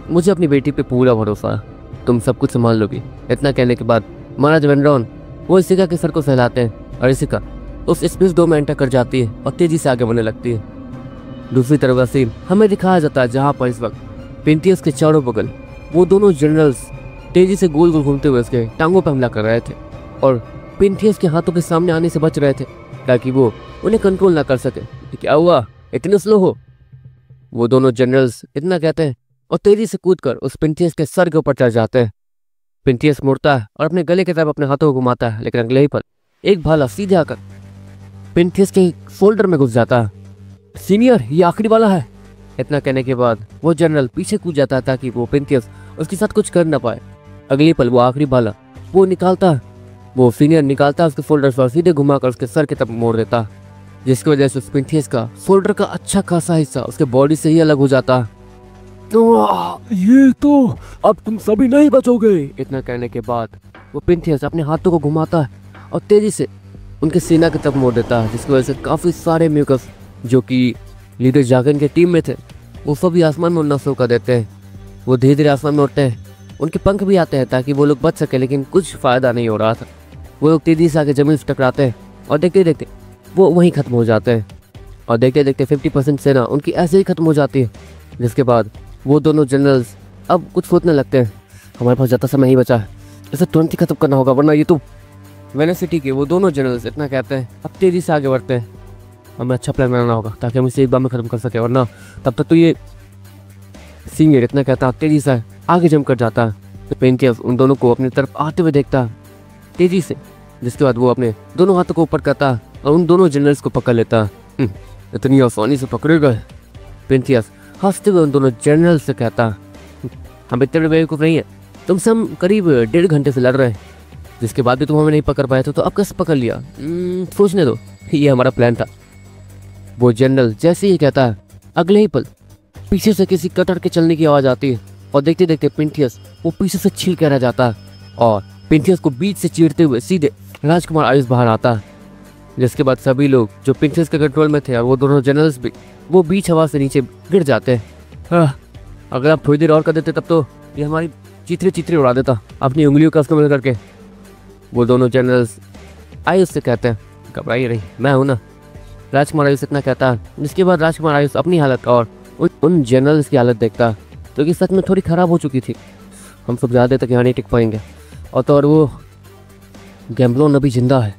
मुझे अपनी बेटी पे पूरा भरोसा है, तुम सब कुछ संभाल लोगी। इतना कहने के बाद महाराज वेंड्रॉन वो इसिका के सर को सहलाते हैं और इसिका उस स्पेस डोर में एंटर कर जाती है और तेजी से आगे बढ़ने लगती है। दूसरी तरफ का सीन हमें दिखाया जाता है, जहाँ पर इस वक्त पेंटियस के चारों बगल वो दोनों जनरल्स तेजी से गोल गोल घूमते हुए उसके टांगों पर हमला कर रहे थे और पेंटियस के हाथों के सामने आने से बच रहे थे ताकि वो उन्हें कंट्रोल ना कर सके। क्या हुआ, इतने स्लो हो? वो दोनों जनरल्स इतना कहते हैं और तेजी से कूदकर उस पेंटियस के सर के ऊपर चढ़ जाते हैं। पेंटियस मुड़ता है और अपने गले की तरफ अपने हाथों को घुमाता है, लेकिन अगले ही पल एक भाला सीधे आकर पेंटियस के शोल्डर में घुस जाता है। सीनियर ये आखिरी वाला है। इतना कहने के बाद वो जनरल पीछे कूद जाता है ताकि वो पेंटियस उसके साथ कुछ कर ना पाए। अगले पल वो आखिरी भाला वो निकालता है, वो सीनियर निकालता है उसके शोल्डर पर सीधे घुमाकर उसके सर की तरफ मोड़ देता है, जिसकी वजह से उस पेंटियस का शोल्डर का अच्छा खासा हिस्सा उसके बॉडी से ही अलग हो जाता है। ये तो अब तुम सभी नहीं बचोगे। इतना कहने के बाद वो पेंटियस अपने हाथों को घुमाता है और तेजी से उनके सीना की तरफ मोड़ देता है, जिसकी वजह से काफी सारे म्यूकस जो कि लीडर जागन के टीम में थे वो सभी आसमान में उड़ना शुरू कर देते हैं। वो धीरे धीरे आसमान में उड़ते हैं, उनके पंख भी आते हैं ताकि वो लोग बच सके, लेकिन कुछ फायदा नहीं हो रहा था। वो लोग तेजी से आके जमीन से टकराते हैं और देखते देखते वो वहीं खत्म हो जाते हैं और देखते देखते 50% सेना उनकी ऐसे ही खत्म हो जाती है। जिसके बाद वो दोनों जनरल्स अब कुछ सोचने लगते हैं, हमारे पास ज़्यादा समय नहीं बचा है, इसे तुरंत ही खत्म करना होगा वरना ये तो। वेनिस सिटी के वो दोनों जनरल्स इतना कहते हैं, अब तेजी से आगे बढ़ते हैं, हमें अच्छा प्लान बनाना होगा ताकि हम इसे एक बार में खत्म कर सके, वरना तब तक तो ये। सीनियर इतना कहता है, तेजी से आगे जंप कर जाता है। तो पेंटियस उन दोनों को अपनी तरफ आते हुए देखता है तेजी से, जिसके बाद वो अपने दोनों हाथों को ऊपर करता है और उन दोनों जनरल्स को पकड़ लेता है। इतनी आसानी से पकड़े गए? पेंटियस हंसते हुए उन दोनों जनरल से कहता, हम इतने बड़े बेवकूफ़ नहीं है, तुमसे हम करीब 1.5 घंटे से लड़ रहे हैं, जिसके बाद भी तुम हमें नहीं पकड़ पाए थे, तो अब कैसे पकड़ लिया? सोचने दो, ये हमारा प्लान था। वो जनरल जैसे ही कहता है, अगले ही पल पीछे से किसी कटर के चलने की आवाज़ आती है और देखते देखते पेंटियस वो पीछे से छील के रह जाता है और पेंटियस को बीच से चीरते हुए सीधे राजकुमार आयुष बाहर आता है। जिसके बाद सभी लोग जो पेंटियस के कंट्रोल में थे और वो दोनों जनरल्स भी वो बीच हवा से नीचे गिर जाते हैं। अगर आप थोड़ी देर और कर देते तब तो ये हमारी चित्रे उड़ा देता अपनी उंगलियों का इस्तेमाल करके। वो दोनों जनरल्स आयुष से कहते हैं, घबराई रही, मैं हूँ ना। राजकुमार आयुष इतना कहता है, जिसके बाद राजकुमार आयुष अपनी हालत और उन जनरल्स की हालत देखता जो कि सच में थोड़ी ख़राब हो चुकी थी। हम सब ज़्यादा तक यहाँ नहीं टिक पाएंगे। और तो और वो गैम्बलोन अभी जिंदा है।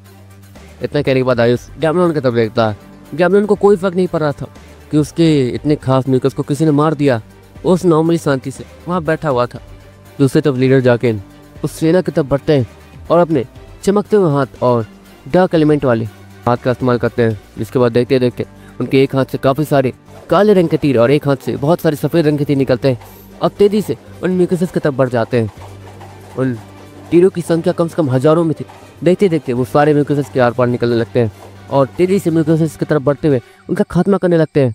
इतना कहने के बाद आयुष गैम्बलोन की तरफ देखता है। गैम्बलोन को कोई फर्क नहीं पड़ रहा था कि उसके इतने खास म्यूकस को किसी ने मार दिया। उस नॉर्मली शांति से वहाँ बैठा हुआ था। दूसरी तरफ लीडर जाके उस सेना की तरफ बढ़ते हैं और अपने चमकते हुए हाथ और डार्क एलिमेंट वाले हाथ का इस्तेमाल करते हैं। जिसके बाद देखते देखते उनके एक हाथ से काफ़ी सारे काले रंग के तीर और एक हाथ से बहुत सारे सफ़ेद रंग के तीर निकलते हैं। अब तेज़ी से उन म्यूकस की तरफ बढ़ जाते हैं। उन तीरों की संख्या कम से कम हज़ारों में थी। देखते देखते वो सारे म्यूकस के आर पार निकलने लगते हैं और तेज़ी से म्यूकस की तरफ बढ़ते हुए उनका खात्मा करने लगते हैं।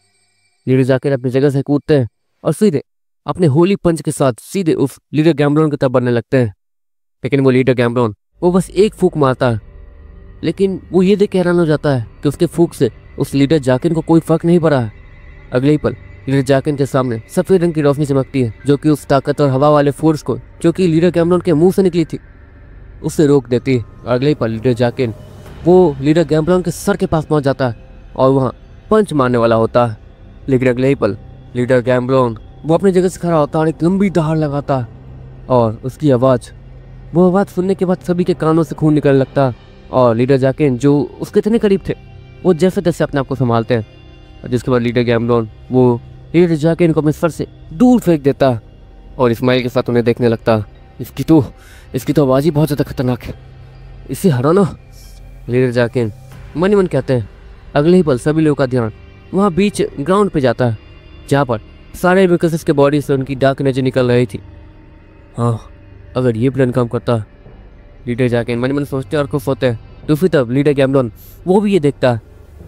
लीडर जाकर अपनी जगह से कूदते हैं और सीधे अपने होली पंच के साथ सीधे उस लीडर गैम्बलोन की तरफ बढ़ने लगते हैं। लेकिन वो लीडर गैम्बलोन वो बस एक फूंक मारता है, लेकिन वो ये देख के हैरान हो जाता है कि उसके फूंक से उस लीडर जाकिन को कोई फर्क नहीं पड़ा है। अगले ही पल लीडर जाकिन के सामने सफ़ेद रंग की रोशनी चमकती है, जो कि उस ताकत और हवा वाले फोर्स को जो कि लीडर गैम्बलोन के मुंह से निकली थी उससे रोक देती है। अगले ही पल लीडर जाकिन वो लीडर गैम्बलोन के सर के पास पहुंच जाता है और वहाँ पंच मारने वाला होता है। लेकिन अगले ही पल लीडर गैम्बलोन वो अपनी जगह से खड़ा होता है और एक लंबी दहाड़ लगाता है और उसकी वो आवाज़ सुनने के बाद सभी के कानों से खून निकलने लगता है। और लीडर जाकिन जो उसके इतने करीब थे वो जैसे तैसे अपने आप को संभालते हैं। और जिसके बाद लीडर गैम्बलोन वो लीडर जाकिन को अपने सर से दूर फेंक देता है और इस्माइल के साथ उन्हें देखने लगता है। इसकी तो आवाज़ ही बहुत ज़्यादा खतरनाक है, इसे हराना। लीडर जाकिन मन ही मन कहते हैं। अगले ही पल सभी लोगों का ध्यान वहाँ बीच ग्राउंड पे जाता है, जहाँ पर सारे म्यूकस के बॉडी से उनकी डार्क एनर्जी निकल रही थी। हाँ, अगर ये प्लान काम करता, लीडर जाकिन मन मन सोचते और खुश होते हैं। दूसरी तरफ लीडर गैम्बलोन वो भी ये देखता है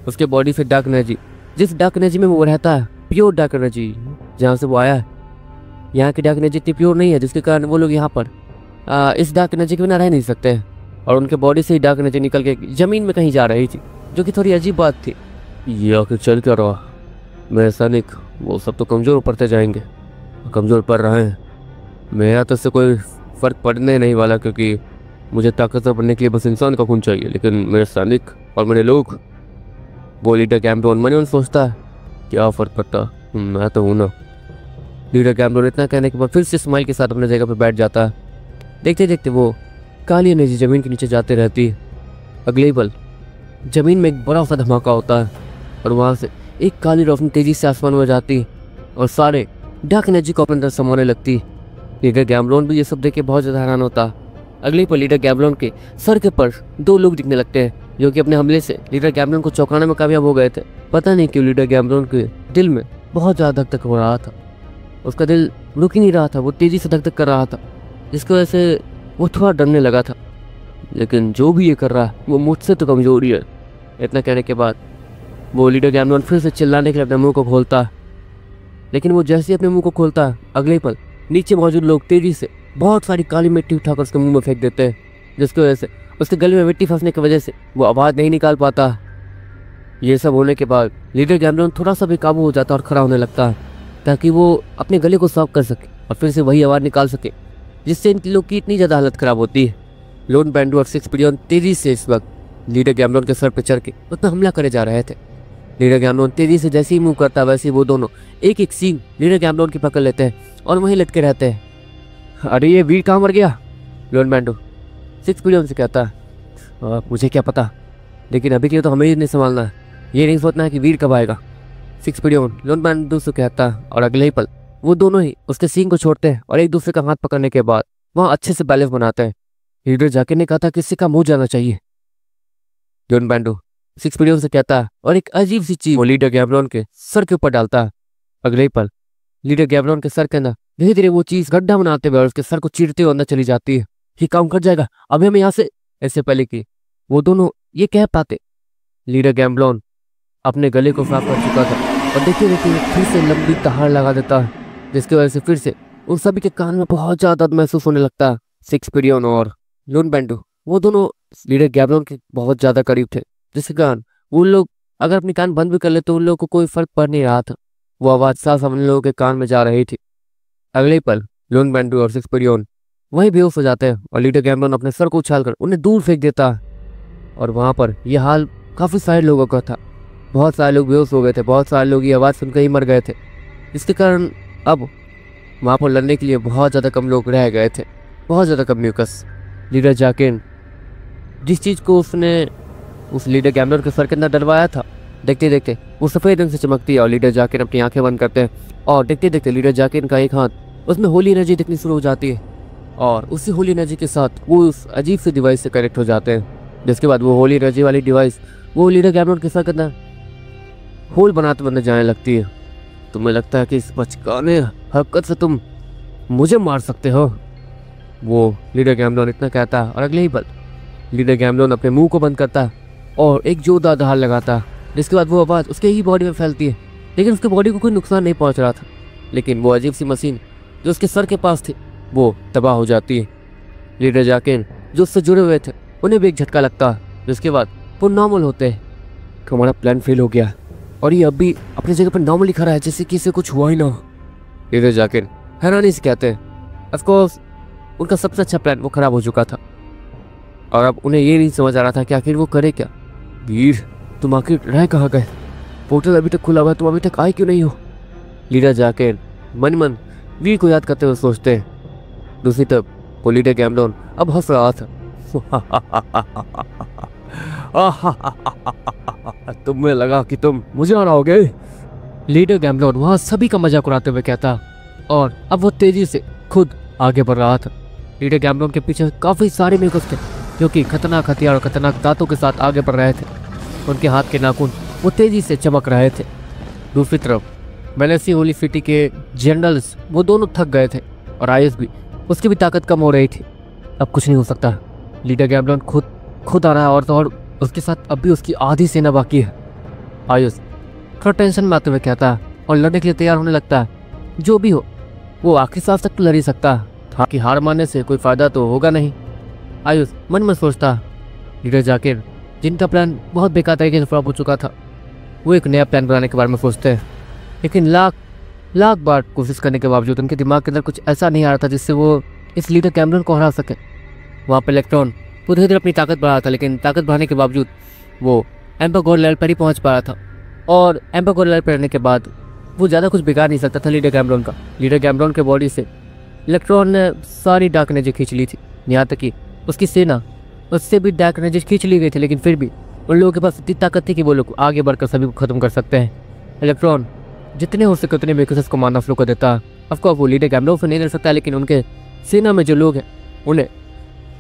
उसके बॉडी से डार्क एनर्जी, जिस डार्क एनर्जी में वो रहता है, प्योर डार्क एनर्जी जहाँ से वो आया है। यहाँ की डार्क एनर्जी इतनी प्योर नहीं है, जिसके कारण वो लोग यहाँ पर इस डार्क एनर्जी के बिना रह नहीं सकते। और उनके बॉडी से ही डार्क एनर्जी निकल के ज़मीन में कहीं जा रही थी, जो कि थोड़ी अजीब बात थी। ये आखिर चल क्या रहा? मेरे सैनिक वो सब तो कमज़ोर पड़ते जाएंगे, कमज़ोर पड़ रहे हैं। मेरा तो इससे कोई फ़र्क पड़ने नहीं वाला, क्योंकि मुझे ताकतवर बनने के लिए बस इंसान का खून चाहिए। लेकिन मेरे सैनिक और मेरे लोग, वो लीडर गैम्बलोन मन में सोचता है, क्या फ़र्क पड़ता, मैं तो हूँ ना। लीडर गैम्बलोन इतना कहने के बाद फिर से स्माइल के साथ अपने जगह पर बैठ जाता है। देखते देखते वो काली एनर्जी ज़मीन के नीचे जाते रहती है। अगले ही पल ज़मीन में एक बड़ा सा धमाका होता है और वहाँ से एक काली रोशनी तेज़ी से आसमान में जाती है और सारे डार्क एनर्जी को अपने अंदर समाने लगती है। लीडर गैम्बलोन भी ये सब देख के बहुत ज़्यादा हैरान होता है। अगले ही पल लीडर गैम्बलोन के सर के पर दो लोग दिखने लगते हैं, जो कि अपने हमले से लीडर गैम्बलोन को चौंकाने में कामयाब हो गए थे। पता नहीं क्यों लीडर गैम्बलोन के दिल में बहुत ज़्यादा धक धक हो रहा था। उसका दिल रुक ही नहीं रहा था, वो तेज़ी से धक धक कर रहा था, जिसकी वजह से वो थोड़ा डरने लगा था। लेकिन जो भी ये कर रहा है वो मुझसे तो कमज़ोरी है। इतना कहने के बाद वो लीडर गैम्बलोन फिर से चिल्लाने के लिए अपने मुंह को खोलता है। लेकिन वो जैसे ही अपने मुंह को खोलता है, अगले ही पल नीचे मौजूद लोग तेज़ी से बहुत सारी काली मिट्टी उठाकर उसके मुंह में फेंक देते हैं, जिसकी वजह से उसके गले में मिट्टी फंसने की वजह से वो आवाज़ नहीं निकाल पाता। ये सब होने के बाद लीडर गैम्बलोन थोड़ा सा बेकाबू हो जाता है और खड़ा होने लगता है, ताकि वो अपने गले को साफ कर सके और फिर से वही आवाज़ निकाल सके, जिससे इन लोग की इतनी ज़्यादा हालत ख़राब होती है। लोन बैंडू और सिक्स पिडियन तेज़ी से इस वक्त लीडर गैम्बलोन के सर पर चढ़ के उस पर हमला करे जा रहे थे। लीडर गैम्बलोन तेज़ी से जैसे ही मूव करता है, वैसे ही वो दोनों एक एक सींग लीडर गैम्बलोन की पकड़ लेते हैं और वहीं लटके रहते हैं। अरे ये वीर कहाँ मर गया? लोन बैंडो सिक्स पिडियन से कहता है। मुझे क्या पता, लेकिन अभी के लिए तो हमें ही नहीं संभालना है, ये नहीं सोचना है कि वीर कब आएगा। सिक्स पिडियन लोन बैंडो से कहता है और अगले ही पल वो दोनों ही उसके सींग को छोड़ते हैं और एक दूसरे का हाथ पकड़ने के बाद वहाँ अच्छे से बैलेंस बनाते हैं। लीडर जाकिर ने कहा था किसी का मुंह जाना चाहिए, लोन बैंडो सिक्स पिडियन से कहता है और एक अजीब सी चीज वो लीडर गैम्बलोन के सर के ऊपर डालता है। अगले ही पल लीडर गैम्बलोन के सर के अंदर धीरे धीरे वो चीज गड्ढा बनाते हुए और उसके सर को चीरते हुए अंदर चली जाती है। ये काम कर जाएगा, अभी हमें यहाँ से। ऐसे पहले कि वो दोनों ये कह पाते, लीडर गैम्बलोन अपने गले को साफ कर चुका था और देखते देखते फिर से लंबी दहाड़ लगा देता है, जिसकी वजह से फिर से उन सभी के कान में बहुत ज़्यादा महसूस होने लगता है। सिक्स पिडियन और लोन बैंडो वो दोनों लीडर गैम्बलोन के बहुत ज़्यादा करीब थे, जिसके कारण उन लोग अगर अपने कान बंद भी कर ले तो उन लोगों को कोई फर्क पड़ नहीं रहा था। वो आवाज़ साफ अपने लोगों के कान में जा रही थी। अगले पल लोन बैंडो और सिक्स पिडियन वहीं बेहोश हो जाते हैं और लीडर गैम्बलोन अपने सर को उछालकर उन्हें दूर फेंक देता है और वहाँ पर यह हाल काफ़ी सारे लोगों का था। बहुत सारे लोग बेहोश हो गए थे, बहुत सारे लोग ये आवाज़ सुनकर ही मर गए थे। इसके कारण अब वहाँ पर लड़ने के लिए बहुत ज़्यादा कम लोग रह गए थे, बहुत ज़्यादा कम म्यूकस। लीडर जाकिन जिस चीज़ को उसने उस लीडर गैम्बलर के सर के अंदर डलवाया था, देखते देखते वो सफ़ेद रंग से चमकती है और लीडर जाकिन अपनी आंखें बंद करते हैं और देखते देखते लीडर जाकिन का एक हाथ उसमें होली एनर्जी दिखनी शुरू हो जाती है और उसी होली एनर्जी के साथ वो उस अजीब से डिवाइस से कनेक्ट हो जाते हैं। जिसके बाद वो होली एनर्जी वाली डिवाइस वो लीडर गैम्बलर के सर के अंदर होल बनाते बनने जाने लगती है। तुम्हें लगता है कि इस बचकाने हरकत से तुम मुझे मार सकते हो? वो लीडर गैम्बलर इतना कहता है और अगले ही पल लीडर गैम्बलर अपने मुंह को बंद करता है और एक जोरदार दहाड़ लगाता है। जिसके बाद वो आवाज़ उसके ही बॉडी में फैलती है, लेकिन उसके बॉडी को कोई नुकसान नहीं पहुंच रहा था। लेकिन वो अजीब सी मशीन जो उसके सर के पास थी वो तबाह हो जाती है। लीडर जाकिन जो उससे जुड़े हुए थे उन्हें भी एक झटका लगता है, जिसके बाद वो नॉर्मल होते हैं। तो हमारा प्लान फेल हो गया और ये अभी अपनी जगह पर नॉर्मली खड़ा है जैसे कि इसे कुछ हुआ ही ना हो। लीडर जाकिन हैरानी से कहते हैं ऑफकोर्स उनका सबसे अच्छा प्लान वो खराब हो चुका था और अब उन्हें ये नहीं समझ आ रहा था कि आखिर वो करे क्या। वीर तुम आखिर रह कहाँ गए? पोर्टल अभी तक खुला हुआ है, तुम अभी तक आए क्यों नहीं हो? लीडर जाकिन मन मन वीर को याद करते हुए सोचते हैं। दूसरी तरफ वो लीडर गैम्बलर अब हंस रहा था। तुम्हें लगा कि तुम मुझे हराओगे? लीडर गैम्बलर वहाँ सभी का मजाक उड़ाते हुए कहता और अब वो तेजी से खुद आगे बढ़ रहा था। लीडर गैम्बलर के पीछे काफ़ी सारे म्यूकस थे जो कि खतरनाक हथियार और खतरनाक दांतों के साथ आगे बढ़ रहे थे। उनके हाथ के नाखून वो तेजी से चमक रहे थे। दूसरी तरफ वेलेसी होली सिटी के जनरल्स वो दोनों थक गए थे और आयुष भी उसकी भी ताकत कम हो रही थी। अब कुछ नहीं हो सकता। लीडर गैम्बलर खुद आ रहा है और उसके साथ अब भी उसकी आधी सेना बाकी है। आयुष थोड़ा टेंशन में आते हुए कहता है और लड़ने के लिए तैयार होने लगता है। जो भी हो वो आखिरी सांस तक तो लड़ ही सकता है, ताकि हार मानने से कोई फ़ायदा तो होगा नहीं। आयुष मन में सोचता। लीडर जाकिर जिनका प्लान बहुत बेकार तरीके से फ्लॉप हो चुका था वो एक नया प्लान बनाने के बारे में सोचते हैं, लेकिन लाख बार कोशिश करने के बावजूद उनके दिमाग के अंदर कुछ ऐसा नहीं आ रहा था जिससे वो इस लीडर गैम्बलर को हरा सके। वहाँ पर इलेक्ट्रॉन वो धीरे धीरे अपनी ताकत बढ़ा था, लेकिन ताकत बढ़ाने के बावजूद वो एम्बर गॉड लेवल पर ही पहुँच पा रहा था और एम्बर गॉड लेवल पर रहने के बाद वो ज़्यादा कुछ बिगाड़ नहीं सकता था लीडर गैम्बलर का। लीडर गैम्बलर के बॉडी से इलेक्ट्रॉन ने सारी डार्क एनर्जी खींच ली थी, यहाँ तक कि उसकी सेना उससे भी डार्क एनर्जी खींच ली गई थी, लेकिन फिर भी उन लोगों के पास इतनी ताकत थी कि वो लोग आगे बढ़कर सभी को ख़त्म कर सकते हैं। इलेक्ट्रॉन जितने हो सके उतने बेकस को मारना शुरू कर देता है। ऑफकोर्स वो लीडर गैम्बलर से नहीं लड़ सकता, लेकिन उनके सेना में जो लोग हैं उन्हें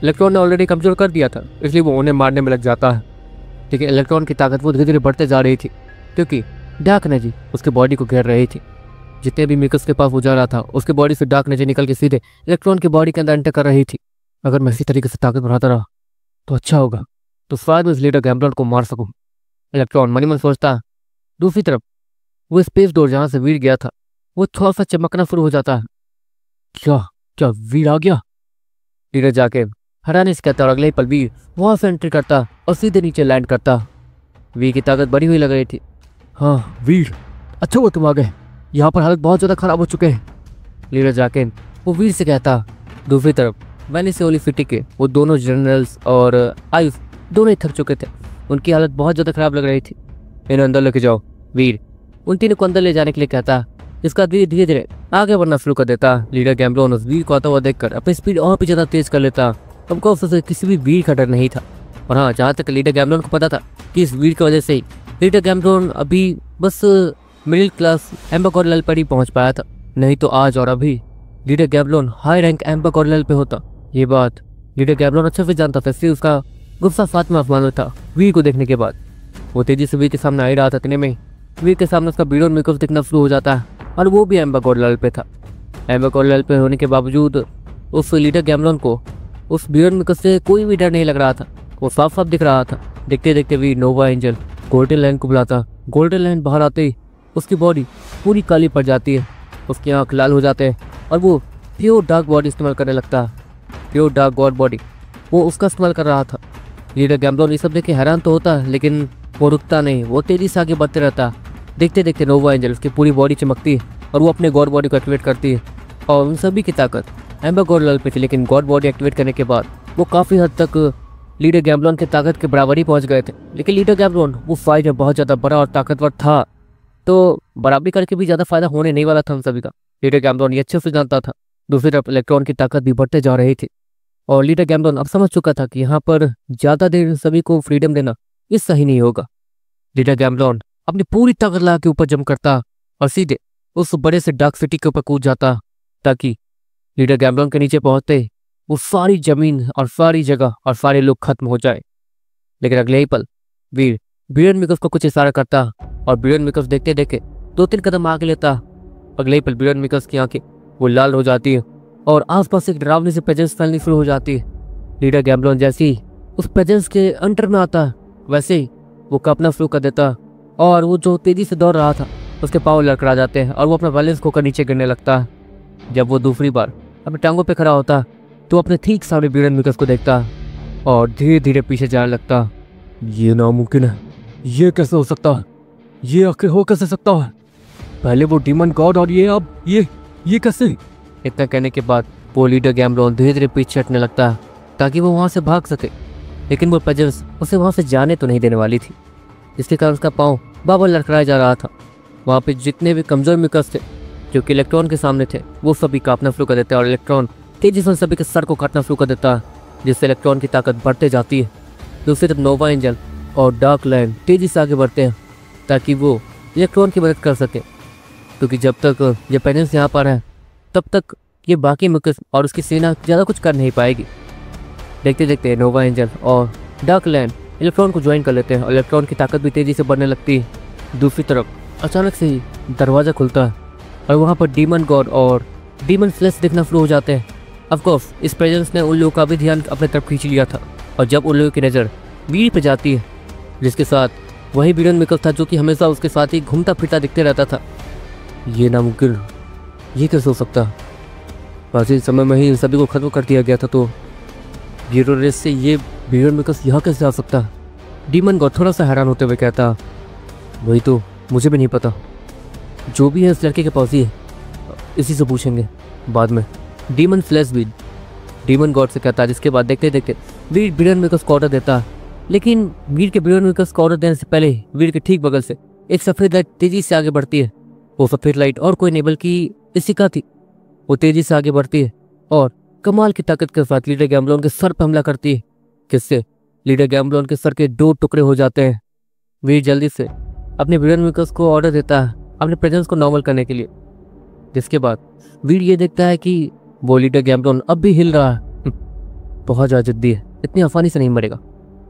इलेक्ट्रॉन ने ऑलरेडी कमज़ोर कर दिया था, इसलिए वो उन्हें मारने में लग जाता है। लेकिन इलेक्ट्रॉन की ताकत वो धीरे धीरे बढ़ते जा रही थी क्योंकि डार्क एनर्जी उसके बॉडी को घेर रही थी। जितने भी मिकस के पास वो जा रहा था उसके बॉडी से डार्क एनर्जी निकल के सीधे इलेक्ट्रॉन की बॉडी के अंदर एंटर कर रही थी। अगर मैं इसी तरीके से ताकत बढ़ाता रहा तो अच्छा होगा, तो शायद मैं इस लीडर गैम्बलर को मार सकूं। इलेक्ट्रॉन मन ही मन सोचता। दूसरी तरफ वो स्पेस डोर जहाँ से वीर गया था वो थोड़ा सा चमकना शुरू हो जाता है। क्या वीर आ गया? लीडर जाके हैरानी से कहता और अगले ही पल वीर वहाँ से एंट्री करता और सीधे नीचे लैंड करता। वीर की ताकत बढ़ी हुई लग रही थी। हाँ वीर, अच्छा हुआ तुम आ गए, यहाँ पर हालत बहुत ज़्यादा ख़राब हो चुके हैं। लीडर जाके वो वीर से कहता। दूसरी तरफ वेलेसी होली सिटी के वो दोनों जनरल्स और आयुष दोनों ही थक चुके थे, उनकी हालत बहुत ज़्यादा ख़राब लग रही थी। इन्हें अंदर लेके जाओ। वीर उन तीनों को अंदर ले जाने के लिए कहता, इसका धीरे धीरे आगे बढ़ना शुरू कर देता। लीडर गैम्बलर उस वीर को आता हुआ देखकर अपनी स्पीड और भी ज़्यादा तेज़ कर लेता। हमको उसे किसी भी वीर का डर नहीं था। और हाँ, जहाँ तक लीडर गैम्बलर को पता था कि इस वीर की वजह से ही लीडर गैम्बलर अभी बस middle class amber God level पर ही पहुँच पाया था, नहीं तो आज और अभी leader gambler high rank amber God level पे होता। ये बात लीडर गैम्बलर अच्छे से जानता था, इसलिए उसका गुस्सा सातवें आसमान में था। वीर को देखने के बाद वो तेजी से वीर के सामने आ ही रहा था। इतने में वीर के सामने उसका बीडोन मेकअप दिखना शुरू हो जाता है और वो भी एम्बर गॉड लेवल पे था। एम्बर गॉड लेवल पे होने के बावजूद उस लीडर गैम्बलर को उस बीडोन मेकअप से कोई भी डर नहीं लग रहा था, वो साफ साफ दिख रहा था। देखते देखते वीर नोवा एंजल गोल्डन लैंड को बुलाता। गोल्डन लैंड बाहर आते ही उसकी बॉडी पूरी काली पड़ जाती है, उसकी आँख लाल हो जाते हैं और वो प्योर डार्क बॉडी इस्तेमाल करने लगता है। प्योर डार्क गॉड बॉडी वो उसका इस्तेमाल कर रहा था। लीडर गैम्बलर ये सब देख के हैरान तो होता है, लेकिन वो रुकता नहीं, वो तेजी से आगे बढ़ते रहता। देखते देखते नोवा एंजल उसकी पूरी बॉडी चमकती है और वो अपने गॉड बॉडी को एक्टिवेट करती है और उन सभी की ताकत एम्बर गॉड लेवल पे थी, लेकिन गॉड बॉडी एक्टिवेट करने के बाद वो काफ़ी हद तक लीडर गैम्बलॉन के ताकत के बराबर ही पहुंच गए थे। लेकिन लीडर गैम्बलॉन वो फाइट में बहुत ज़्यादा बड़ा और ताकतवर था, तो बराबरी करके भी ज़्यादा फायदा होने नहीं वाला था हम सभी का। लीडर गैम्बलॉन ये अच्छे से जानता था। दूसरी तरफ इलेक्ट्रॉन की ताकत भी बढ़ते जा रही थी और लीडर गैम्बलॉन अब समझ चुका था कि यहाँ पर ज़्यादा देर सभी को फ्रीडम देना ये सही नहीं होगा। लीडर गैम्बलॉन अपनी पूरी ताकत लगा के ऊपर जंप करता और सीधे उस बड़े से डार्क सिटी के ऊपर कूद जाता, ताकि लीडर गैम्बलॉन के नीचे पहुंचते वो सारी जमीन और सारी जगह और सारे लोग खत्म हो जाए। लेकिन अगले ही पल वीर बिरन मिकस को कुछ इशारा करता और बिरन मिकस देखते देखे 2-3 कदम आगे लेता। अगले ही पल बिरन मिकस की आंखें वो लाल हो जाती है और आसपास एक डरावनी से प्रेजेंस फैलनी शुरू हो जाती है। लीडर गैम्बलॉन जैसे ही उस प्रेजेंस के अंटर में आता वैसे ही वो कांपना शुरू कर देता और वो जो तेजी से दौड़ रहा था उसके पाँव लड़खड़ा जाते हैं और वो अपना बैलेंस खोकर नीचे गिरने लगता है। जब वो दूसरी बार अपने टांगों पे खड़ा होता तो अपने ठीक सामने बिरन मिकस को देखता और धीरे धीरे पीछे जाने लगता। ये नामुमकिन है, ये कैसे हो सकता है, ये आखिर हो कैसे सकता है? पहले वो डीमन गॉड और ये अब ये कैसे? इतना कहने के बाद वो लीडर गैम्बलॉन धीरे धीरे पीछे हटने लगता ताकि वो वहाँ से भाग सके। लेकिन वो प्रेजेंस उसे वहाँ से जाने तो नहीं देने वाली थी, जिसके कारण उसका पाँव बाबर लड़खड़ाया जा रहा था। वहाँ पे जितने भी कमज़ोर मिकस थे जो कि इलेक्ट्रॉन के सामने थे वो सभी कांपना शुरू कर देते और इलेक्ट्रॉन तेजी से सभी के सर को काटना शुरू कर देता, जिससे इलेक्ट्रॉन की ताकत बढ़ते जाती है। दूसरी तरफ नोवा एंजल और डार्क लाइन तेजी से आगे बढ़ते हैं ताकि वो इलेक्ट्रॉन की मदद कर सके, क्योंकि जब तक ये पेरेंट्स यहाँ पर है तब तक ये बाकी मिकस और उसकी सेना ज़्यादा कुछ कर नहीं पाएगी। देखते देखते नोवा एंजल और डार्क लाइन इलेक्ट्रॉन को ज्वाइन कर लेते हैं और इलेक्ट्रॉन की ताकत भी तेज़ी से बढ़ने लगती है। दूसरी तरफ अचानक से ही दरवाज़ा खुलता है और वहाँ पर डीमन गॉड और डीमन फ्लैश दिखना शुरू हो जाते हैं। ऑफकोर्स इस प्रेजेंस ने उन लोगों का भी ध्यान अपने तरफ खींच लिया था और जब उन लोगों की नज़र वीर पे जाती है, जिसके साथ वही बिरन मिकस था जो कि हमेशा उसके साथ ही घूमता फिरता दिखते रहता था। ये नामुमकिन, ये कैसे हो सकता? बाकी समय में ही इन सभी को खत्म कर दिया गया था, तो जीरो रेस से ये बिरन मिकस यहाँ कैसे आ सकता? डीमन गॉड थोड़ा सा हैरान होते हुए कहता, वही तो मुझे भी नहीं पता, जो भी है इस लड़के के पास ही है, इसी से पूछेंगे बाद में। डीमन फ्लैश भी डीमन गॉड से कहता, जिसके बाद देखते देखते वीर बिरन मिकस को ऑर्डर देता। लेकिन वीर के बिरन मिकस को ऑर्डर देने से पहले वीर के ठीक बगल से एक सफ़ेद लाइट तेजी से आगे बढ़ती है। वो सफ़ेद लाइट और कोई नहीं बल्कि इसिका थी। वो तेजी से आगे बढ़ती है और कमाल की ताकत के साथ लीडर गैम्बलॉन के सर पर हमला करती है, जिससे लीडर गैम्बलॉन के सर के 2 टुकड़े हो जाते हैं। वीर जल्दी से अपने बिरन मिकस को ऑर्डर देता है अपने प्रेजेंस को नॉर्मल करने के लिए, जिसके बाद वीर ये देखता है कि वो लीडर गैम्बलॉन अब भी हिल रहा है। बहुत ज़्यादा जिद्दी है, इतनी आसानी से नहीं मरेगा,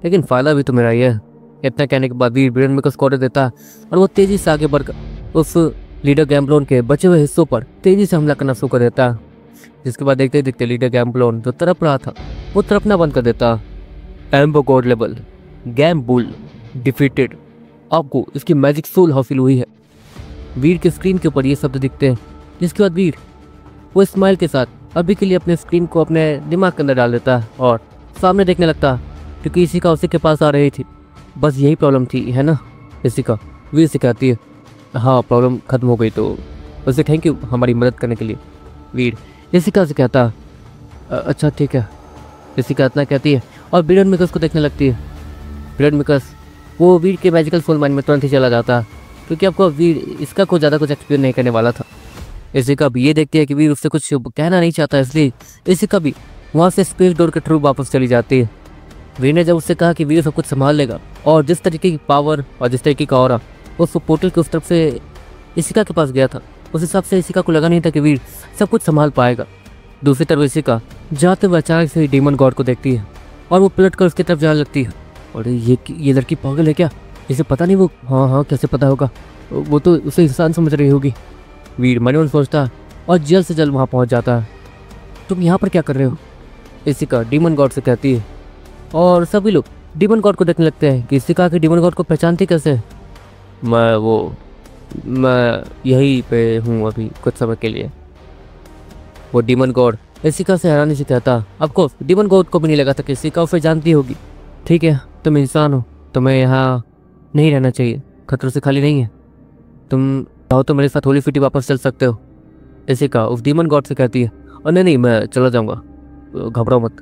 लेकिन फ़ायदा भी तो मेरा ही है। इतना कहने के बाद वीर बिरन मिकस को ऑर्डर देता है और वो तेज़ी से आगे बढ़कर उस लीडर गैम्बलॉन के बचे हुए हिस्सों पर तेज़ी से हमला करना शुरू कर देता है, जिसके बाद देखते देखते लीडर गैम्बलॉन जो तड़प रहा था वो तड़पना बंद कर देता। एम्बो गॉड लेवल गैम्बुल डिफीटेड, आपको इसकी मैजिक सोल हासिल हुई है। वीर के स्क्रीन के ऊपर ये शब्द दिखते हैं, जिसके बाद वीर वो स्माइल के साथ अभी के लिए अपने स्क्रीन को अपने दिमाग के अंदर डाल देता है और सामने देखने लगता है, क्योंकि इसिका उसी के पास आ रही थी। बस यही प्रॉब्लम थी, है ना इसिका? वीर से कहती है, हाँ प्रॉब्लम खत्म हो गई, तो उसे थैंक यू हमारी मदद करने के लिए। वीर इसिका से कहता, अच्छा ठीक है। इसिका इतना कहती है और बिरन मिकस को देखने लगती है। बिरन मिकस वो वीर के मैजिकल सोल माइंड में तुरंत ही चला जाता है, क्योंकि आपको वीर इसका को ज़्यादा कुछ एक्सप्लेन नहीं करने वाला था। इसिका भी ये देखती है कि वीर उससे कुछ कहना नहीं चाहता, इसलिए इसिका भी वहाँ से स्पेस डोर के थ्रू वापस चली जाती है। वीर ने जब उससे कहा कि वीर सब कुछ संभाल लेगा और जिस तरीके की पावर और जिस तरीके का ऑरा उस पोर्टल के उस तरफ से इसिका के पास गया था, उस हिसाब से इसिका को लगा नहीं था कि वीर सब कुछ संभाल पाएगा। दूसरी तरफ इसिका जाते हुए अचानक से डीमन गॉड को देखती है और वो पलट कर उसकी तरफ जाने लगती है। और ये लड़की पागल है क्या? इसे पता नहीं वो, हाँ कैसे पता होगा, वो तो उसे इंसान समझ रही होगी। वीर मन में सोचता और जल्द से जल्द वहाँ पहुँच जाता है। तुम यहाँ पर क्या कर रहे हो? इसिका डीमन गॉड से कहती है और सभी लोग डीमन गॉड को देखने लगते हैं कि इसिका के डीमन गॉड को पहचानती कैसे? मैं यहीं पे हूँ अभी कुछ समय के लिए। वो डीमन गॉड इसिका से हैरानी से कहता, ऑफकोर्स डीमन गॉड को भी नहीं लगा था कि इसिका उसे जानती होगी। ठीक है, तुम इंसान हो, तुम्हें यहाँ नहीं रहना चाहिए, खतरों से खाली नहीं है, तुम चाहो तो मेरे साथ होली सिटी वापस चल सकते हो। इसिका उस डीमन गॉड से कहती है, और नहीं मैं चला जाऊँगा, घबराओ मत।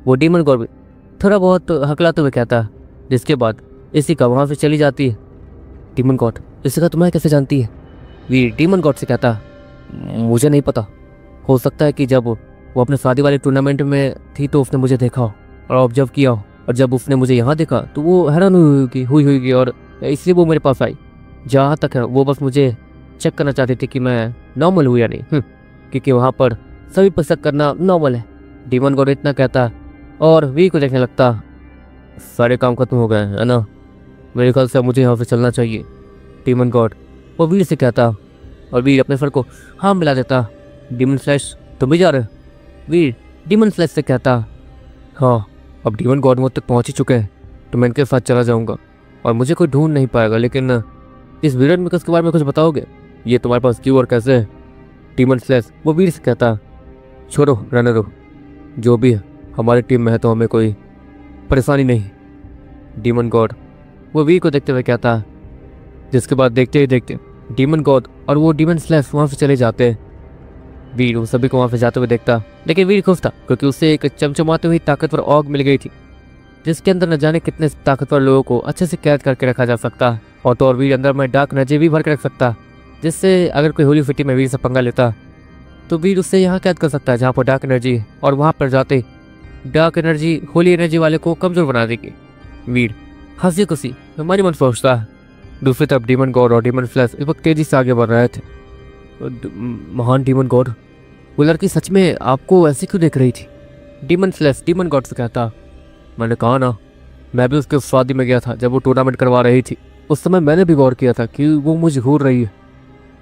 वो डीमन गॉड भी थोड़ा बहुत हकलाते हुए कहता है, जिसके बाद इसिका वहाँ से चली जाती है। डीमन गॉड, इसिका तुम्हें कैसे जानती है? वीर डीमन गॉड से कहता है, मुझे नहीं पता, हो सकता है कि जब वो अपने शादी वाले टूर्नामेंट में थी तो उसने मुझे देखा हो और ऑब्जर्व किया हो, और जब उसने मुझे यहाँ देखा तो वो हैरान हुई होगी और इसलिए वो मेरे पास आई। जहाँ तक है वो बस मुझे चेक करना चाहती थी कि मैं नॉर्मल हूँ या नहीं, क्योंकि वहाँ पर सभी पर शक करना नॉर्मल है। डीमन गॉड इतना कहता और वी को देखने लगता। सारे काम खत्म हो गए है ना, मेरे ख्याल से मुझे यहाँ से चलना चाहिए। डीमन गॉड वो वीर से कहता और वीर अपने सर को हाँ मिला देता। डीमन स्लैश तुम भी जा रहे हो? वीर डीमन स्लैश से कहता, हाँ अब डीमन गॉड मुझ तक पहुँच ही चुके हैं तो मैं इनके साथ चला जाऊँगा और मुझे कोई ढूंढ नहीं पाएगा। लेकिन इस विरन मिकस के बारे में कुछ बताओगे? ये तुम्हारे पास क्यों और कैसे? डीमन स्लैश वो वीर से कहता, छोड़ो रहने दो, जो भी है हमारी टीम में है तो हमें कोई परेशानी नहीं। डीमन गॉड वो वीर को देखते हुए कहता, जिसके बाद देखते ही देखते डीमन गॉड और वो डीमन स्लैश वहाँ से चले जाते हैं। वीर उन सभी को वहाँ से जाते हुए देखता, लेकिन वीर खुश था क्योंकि उसे एक चमचमाती हुई ताकतवर ऑग मिल गई थी, जिसके अंदर न जाने कितने ताकतवर लोगों को अच्छे से कैद करके रखा जा सकता है। और तो और वीर अंदर में डार्क एनर्जी भी भर के रख सकता, जिससे अगर कोई होली फिटी में वीर से पंगा लेता तो वीर उससे यहाँ कैद कर सकता है जहाँ पर डार्क एनर्जी है, और वहाँ पर जाते डार्क एनर्जी होली एनर्जी वाले को कमजोर बना देगी। वीर हंसी खुशी हमारी मन सोचता है। दूसरी तरफ डीमन गॉड और डीमन स्लैश इस वक्त तेजी से आगे बढ़ रहे थे। महान डीमन गॉड, वो लड़की सच में आपको ऐसे क्यों देख रही थी? डीमन स्लैश डीमन गॉड से कहता, मैंने कहा ना, मैं भी उसके शादी में गया था जब वो टूर्नामेंट करवा रही थी। उस समय मैंने भी गौर किया था कि वो मुझे घूर रही है।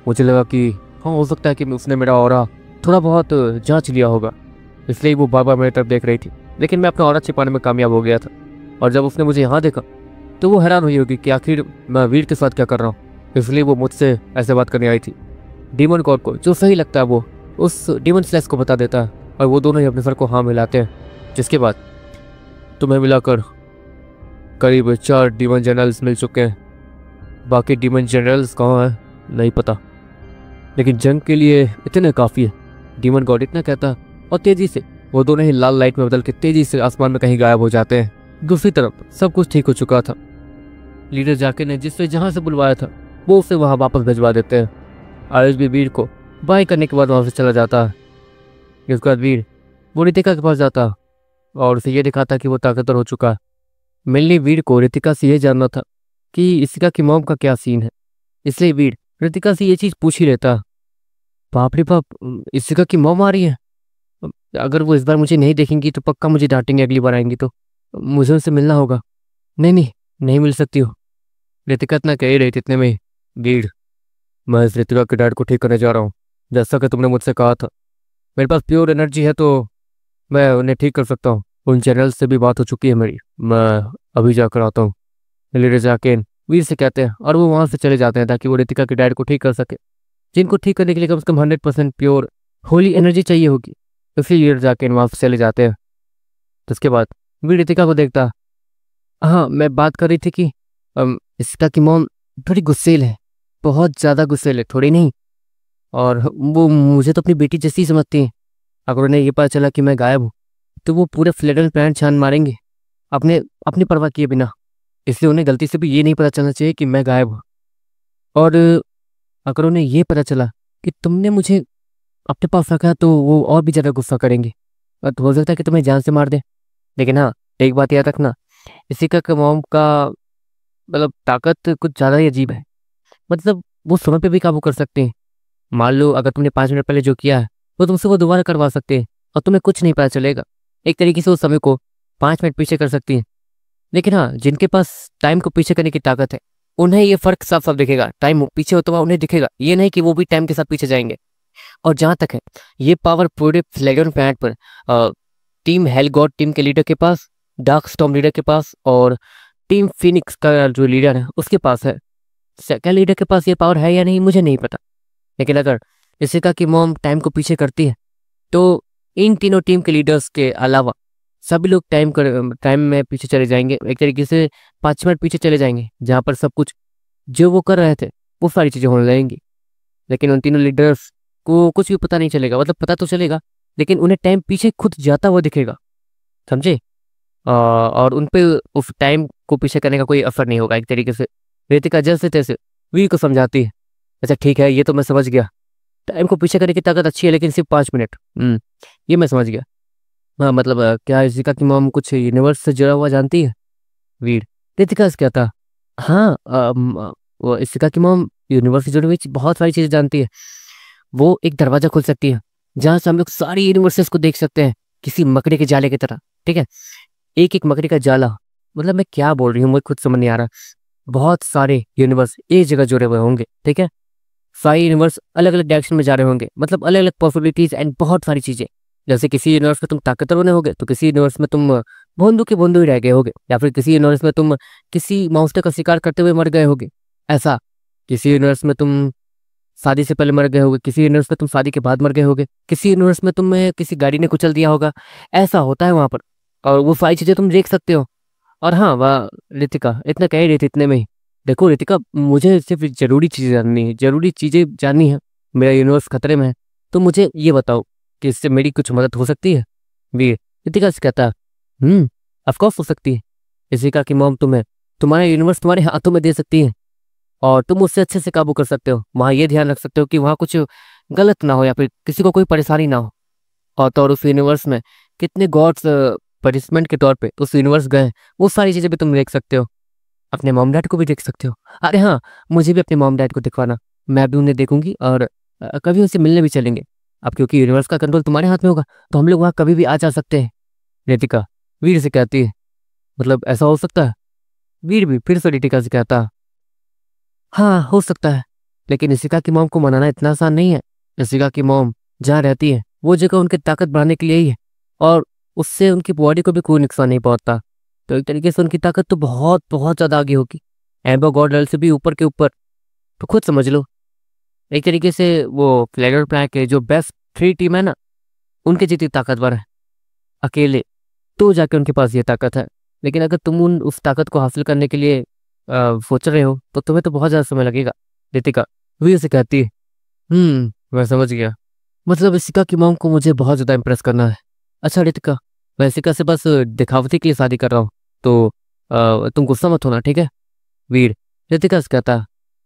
मुझे लगा कि हाँ हो सकता है कि उसने मेरा ऑरा थोड़ा बहुत जांच लिया होगा, इसलिए वो बार बार मेरी तरफ देख रही थी। लेकिन मैं अपना ऑरा छिपाने में कामयाब हो गया था, और जब उसने मुझे यहाँ देखा तो वो हैरान हुई होगी कि आखिर मैं वीर के साथ क्या कर रहा हूँ, इसलिए वो मुझसे ऐसे बात करने आई थी। डीमन गॉड को जो सही लगता है वो उस डीमन स्लैश को बता देता है, और वो दोनों ही अपने सर को हाँ मिलाते हैं। जिसके बाद तुम्हें मिलाकर करीब 4 डीमन जनरल्स मिल चुके हैं। बाकी डीमन जनरल्स कहाँ हैं नहीं पता, लेकिन जंग के लिए इतने काफ़ी है। डीमन गॉड इतना कहता, और तेजी से वो दोनों ही लाल लाइट में बदल के तेजी से आसमान में कहीं गायब हो जाते हैं। दूसरी तरफ सब कुछ ठीक हो चुका था। लीडर जाके ने जिससे जहाँ से बुलवाया था वो उसे वहाँ वापस भिजवा देते हैं। आयुष भी वीर को बाय करने के बाद वहाँ से चला जाता है। इसके बाद वीर वो रितिका के पास जाता और उसे ये दिखाता कि वो ताकतवर हो चुका है। मेनली वीर को रितिका से ये जानना था कि इसिका की मॉम का क्या सीन है, इसलिए वीर रितिका से ये चीज़ पूछ ही लेता। बाप रे बाप, इसिका की मॉम आ रही है? अगर वो इस बार मुझे नहीं देखेंगी तो पक्का मुझे डांटेंगे, अगली बार आएंगी तो मुझे उनसे मिलना होगा। नहीं मिल सकती हो। रितिका इतना कह ही रही थी, इतने में वीर, मैं इस रितिका के डैड को ठीक करने जा रहा हूँ, जैसा कि तुमने मुझसे कहा था। मेरे पास प्योर एनर्जी है तो मैं उन्हें ठीक कर सकता हूँ। उन चैनल से भी बात हो चुकी है मेरी, मैं अभी जाकर आता हूँ। लीडर जाके वीर से कहते हैं और वो वहाँ से चले जाते हैं ताकि वो रितिका के डैड को ठीक कर सके, जिनको ठीक करने के लिए कम से कम 100% प्योर होली एनर्जी चाहिए होगी। इसलिए लीडर जाके वहाँ से चले जाते हैं। तो उसके बाद वीर रितिका को देखता, हाँ मैं बात कर रही थी कि इसिका की मॉम थोड़ी गुस्सेल है, बहुत ज़्यादा गुस्सेल है, थोड़ी नहीं, और वो मुझे तो अपनी बेटी जैसी ही समझती है। अगर उन्हें ये पता चला कि मैं गायब हूँ तो वो पूरे फ्लेडल पैंट छान मारेंगे अपनी परवाह किए बिना। इसलिए उन्हें गलती से भी ये नहीं पता चलना चाहिए कि मैं गायब हूँ। और अगर उन्हें ये पता चला कि तुमने मुझे अपने पास रखा तो वो और भी ज़्यादा गुस्सा करेंगे, और तो हो सकता है कि तुम्हें जान से मार दे। लेकिन हाँ, एक बात याद रखना, इसिका के मॉम का मतलब ताकत कुछ ज़्यादा ही अजीब है। मतलब वो समय पे भी काबू कर सकते हैं। मान लो अगर तुमने 5 मिनट पहले जो किया है वो तुमसे वो दोबारा करवा सकते हैं और तुम्हें कुछ नहीं पता चलेगा। एक तरीके से उस समय को 5 मिनट पीछे कर सकती हैं। लेकिन हाँ, जिनके पास टाइम को पीछे करने की ताकत है उन्हें ये फ़र्क साफ साफ दिखेगा। टाइम पीछे होता हुआ उन्हें दिखेगा, ये नहीं कि वो भी टाइम के साथ पीछे जाएंगे। और जहाँ तक है ये पावर पूरे फ्लैगन प्लैनेट पर टीम हेलगॉड टीम के लीडर के पास, डार्क स्टॉर्म लीडर के पास और टीम फिनिक्स का जो लीडर है उसके पास है। सेकंड लीडर के पास ये पावर है या नहीं मुझे नहीं पता, लेकिन अगर इसिका की मॉम टाइम को पीछे करती है तो इन तीनों टीम के लीडर्स के अलावा सभी लोग टाइम में पीछे चले जाएंगे। एक तरीके से 5 मिनट पीछे चले जाएंगे, जहाँ पर सब कुछ जो वो कर रहे थे वो सारी चीज़ें होने लगेंगी। लेकिन उन तीनों लीडर्स को कुछ भी पता नहीं चलेगा, मतलब पता तो चलेगा लेकिन उन्हें टाइम पीछे खुद जाता हुआ दिखेगा, समझे? और उन पे उस टाइम को पीछे करने का कोई असर नहीं होगा। एक तरीके से रितिका जैसे तैसे वीर को समझाती है। अच्छा ठीक है, ये तो मैं समझ गया, टाइम को पीछे करने की ताकत अच्छी है, लेकिन सिर्फ 5 मिनट। ये मैं समझ गया। हाँ मतलब क्या रितिका की मॉम कुछ यूनिवर्स से जुड़ा हुआ जानती है? वीर रितिका से कहता, हाँ वो रितिका की मॉम यूनिवर्स से जुड़ी हुई बहुत सारी चीज़ें जानती है। वो एक दरवाजा खोल सकती है जहाँ से हम लोग सारी यूनिवर्सेस को देख सकते हैं, किसी मकड़ी के जाले की तरह। ठीक है, एक एक मकड़ी का जाला, मतलब मैं क्या बोल रही हूँ मुझे खुद समझ नहीं आ रहा। बहुत सारे यूनिवर्स एक जगह जुड़े हुए होंगे। ठीक है, सारे यूनिवर्स अलग अलग डायरेक्शन में जा रहे होंगे, मतलब अलग अलग पॉसिबिलिटीज एंड बहुत सारी चीजें। जैसे किसी यूनिवर्स में तुम ताकतवर बने होगे, तो किसी यूनिवर्स में तुम भोंदू के भोंदू ही रह गए होगे, या फिर किसी यूनिवर्स में तुम किसी मॉन्स्टर का शिकार करते हुए मर गए होगे। ऐसा किसी यूनिवर्स में तुम शादी से पहले मर गए होगे, किसी यूनिवर्स में तुम शादी के बाद मर गए होगे, किसी यूनिवर्स में तुम्हें किसी गाड़ी ने कुचल दिया होगा। ऐसा होता है वहां पर, और वो सारी चीजें तुम देख सकते हो। और हाँ वाह रितिका इतना कह ही रही थी इतने में ही, देखो रितिका मुझे सिर्फ जरूरी चीजें जाननी है, जरूरी चीजें जाननी है। मेरा यूनिवर्स खतरे में है, तो मुझे ये बताओ कि इससे मेरी कुछ मदद हो सकती है? वीर रितिका से कहता, ऑफ कोर्स हो सकती है। रितिका की मॉम तुम्हें तुम्हारा यूनिवर्स तुम्हारे हाथों में दे सकती है, और तुम उससे अच्छे से काबू कर सकते हो। वहाँ ये ध्यान रख सकते हो कि वहाँ कुछ गलत ना हो, या फिर किसी को कोई परेशानी ना हो। और तो और उस यूनिवर्स में कितने गॉड्स पनिशमेंट के तौर पे उस यूनिवर्स गए, वो सारी चीजें भी तुम देख सकते हो। अपने मॉम डैड को भी देख सकते हो। अरे हाँ, मुझे भी अपने मॉम डैड को दिखवाना, मैं भी उन्हें देखूंगी, और कभी उनसे मिलने भी चलेंगे। अब क्योंकि यूनिवर्स का कंट्रोल तुम्हारे हाथ में होगा, तो हम लोग वहाँ कभी भी आ जा सकते हैं। रितिका वीर से कहती है, मतलब ऐसा हो सकता है? वीर भी फिर से रितिका से कहता, हाँ हो सकता है, लेकिन इशिका की मॉम को मनाना इतना आसान नहीं है। इशिका की मॉम जहाँ रहती है वो जगह उनकी ताकत बढ़ाने के लिए ही है, और उससे उनकी बॉडी को भी कोई नुकसान नहीं पहुंचता। तो एक तरीके से उनकी ताकत तो बहुत बहुत ज्यादा आगे होगी, एम्बर गॉड लेवल से भी ऊपर के ऊपर। तो खुद समझ लो, एक तरीके से वो फ्लैगर प्लैंक के जो बेस्ट 3 टीम है ना, उनके जितनी ताकतवर है अकेले, तो जाके उनके पास ये ताकत है। लेकिन अगर तुम उस ताकत को हासिल करने के लिए सोच रहे हो, तो तुम्हें तो बहुत ज़्यादा समय लगेगा। रितिका वीर से कहती है, मैं समझ गया, मतलब इशिका की मॉम को मुझे बहुत ज़्यादा इम्प्रेस करना है। अच्छा रितिका, मैं इशिका से बस दिखावटी के लिए शादी कर रहा हूँ, तो तुम गुस्सा मत होना, ठीक है? वीर रितिका से कहता,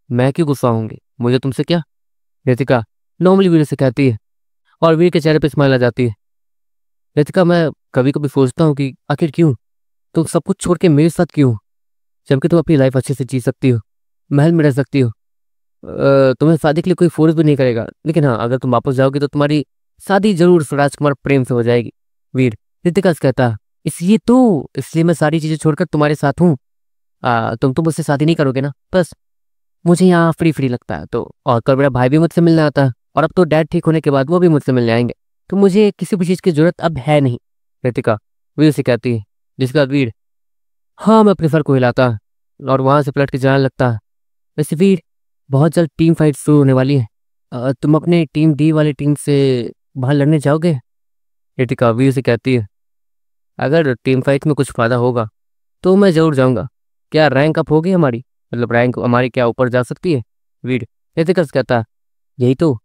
मैं क्यों गुस्सा होंगी, मुझे तुमसे क्या? रितिका नॉर्मली वीर से कहती है, और वीर के चेहरे पर स्माइल आ जाती है। रितिका मैं कभी कभी सोचता हूँ कि आखिर क्यों तुम सब कुछ छोड़ के मेरे साथ क्यों, जबकि तुम अपनी लाइफ अच्छे से जी सकती हो, महल में रह सकती हो, तुम्हें शादी के लिए कोई फोर्स भी नहीं करेगा। लेकिन हाँ, अगर तुम वापस जाओगे तो तुम्हारी शादी जरूर राजकुमार प्रेम से हो जाएगी। वीर रितिका से कहता, इसलिए मैं सारी चीजें छोड़कर तुम्हारे साथ हूँ। तुम तो मुझसे शादी नहीं करोगे ना? बस मुझे यहाँ फ्री फ्री लगता है, तो और कल मेरा भाई भी मुझसे मिलने आता है, और अब तो डैड ठीक होने के बाद वो भी मुझसे मिलने आएंगे, तो मुझे किसी भी चीज़ की जरूरत अब है नहीं। रितिका वीर से कहती है, जिसके बाद वीर हाँ मैं अपने सर को हिलाता है, और वहां से पलट के जाने लगता है। वैसे वीर बहुत जल्द टीम फाइट शुरू होने वाली है, तुम अपने टीम डी वाली टीम से बाहर लड़ने जाओगे? रितिका वीर से कहती है, अगर टीम फाइट में कुछ फायदा होगा तो मैं जरूर जाऊंगा। क्या रैंक अप होगी हमारी, मतलब रैंक हमारी क्या ऊपर जा सकती है? वीर रितिका से कहता, यही तो,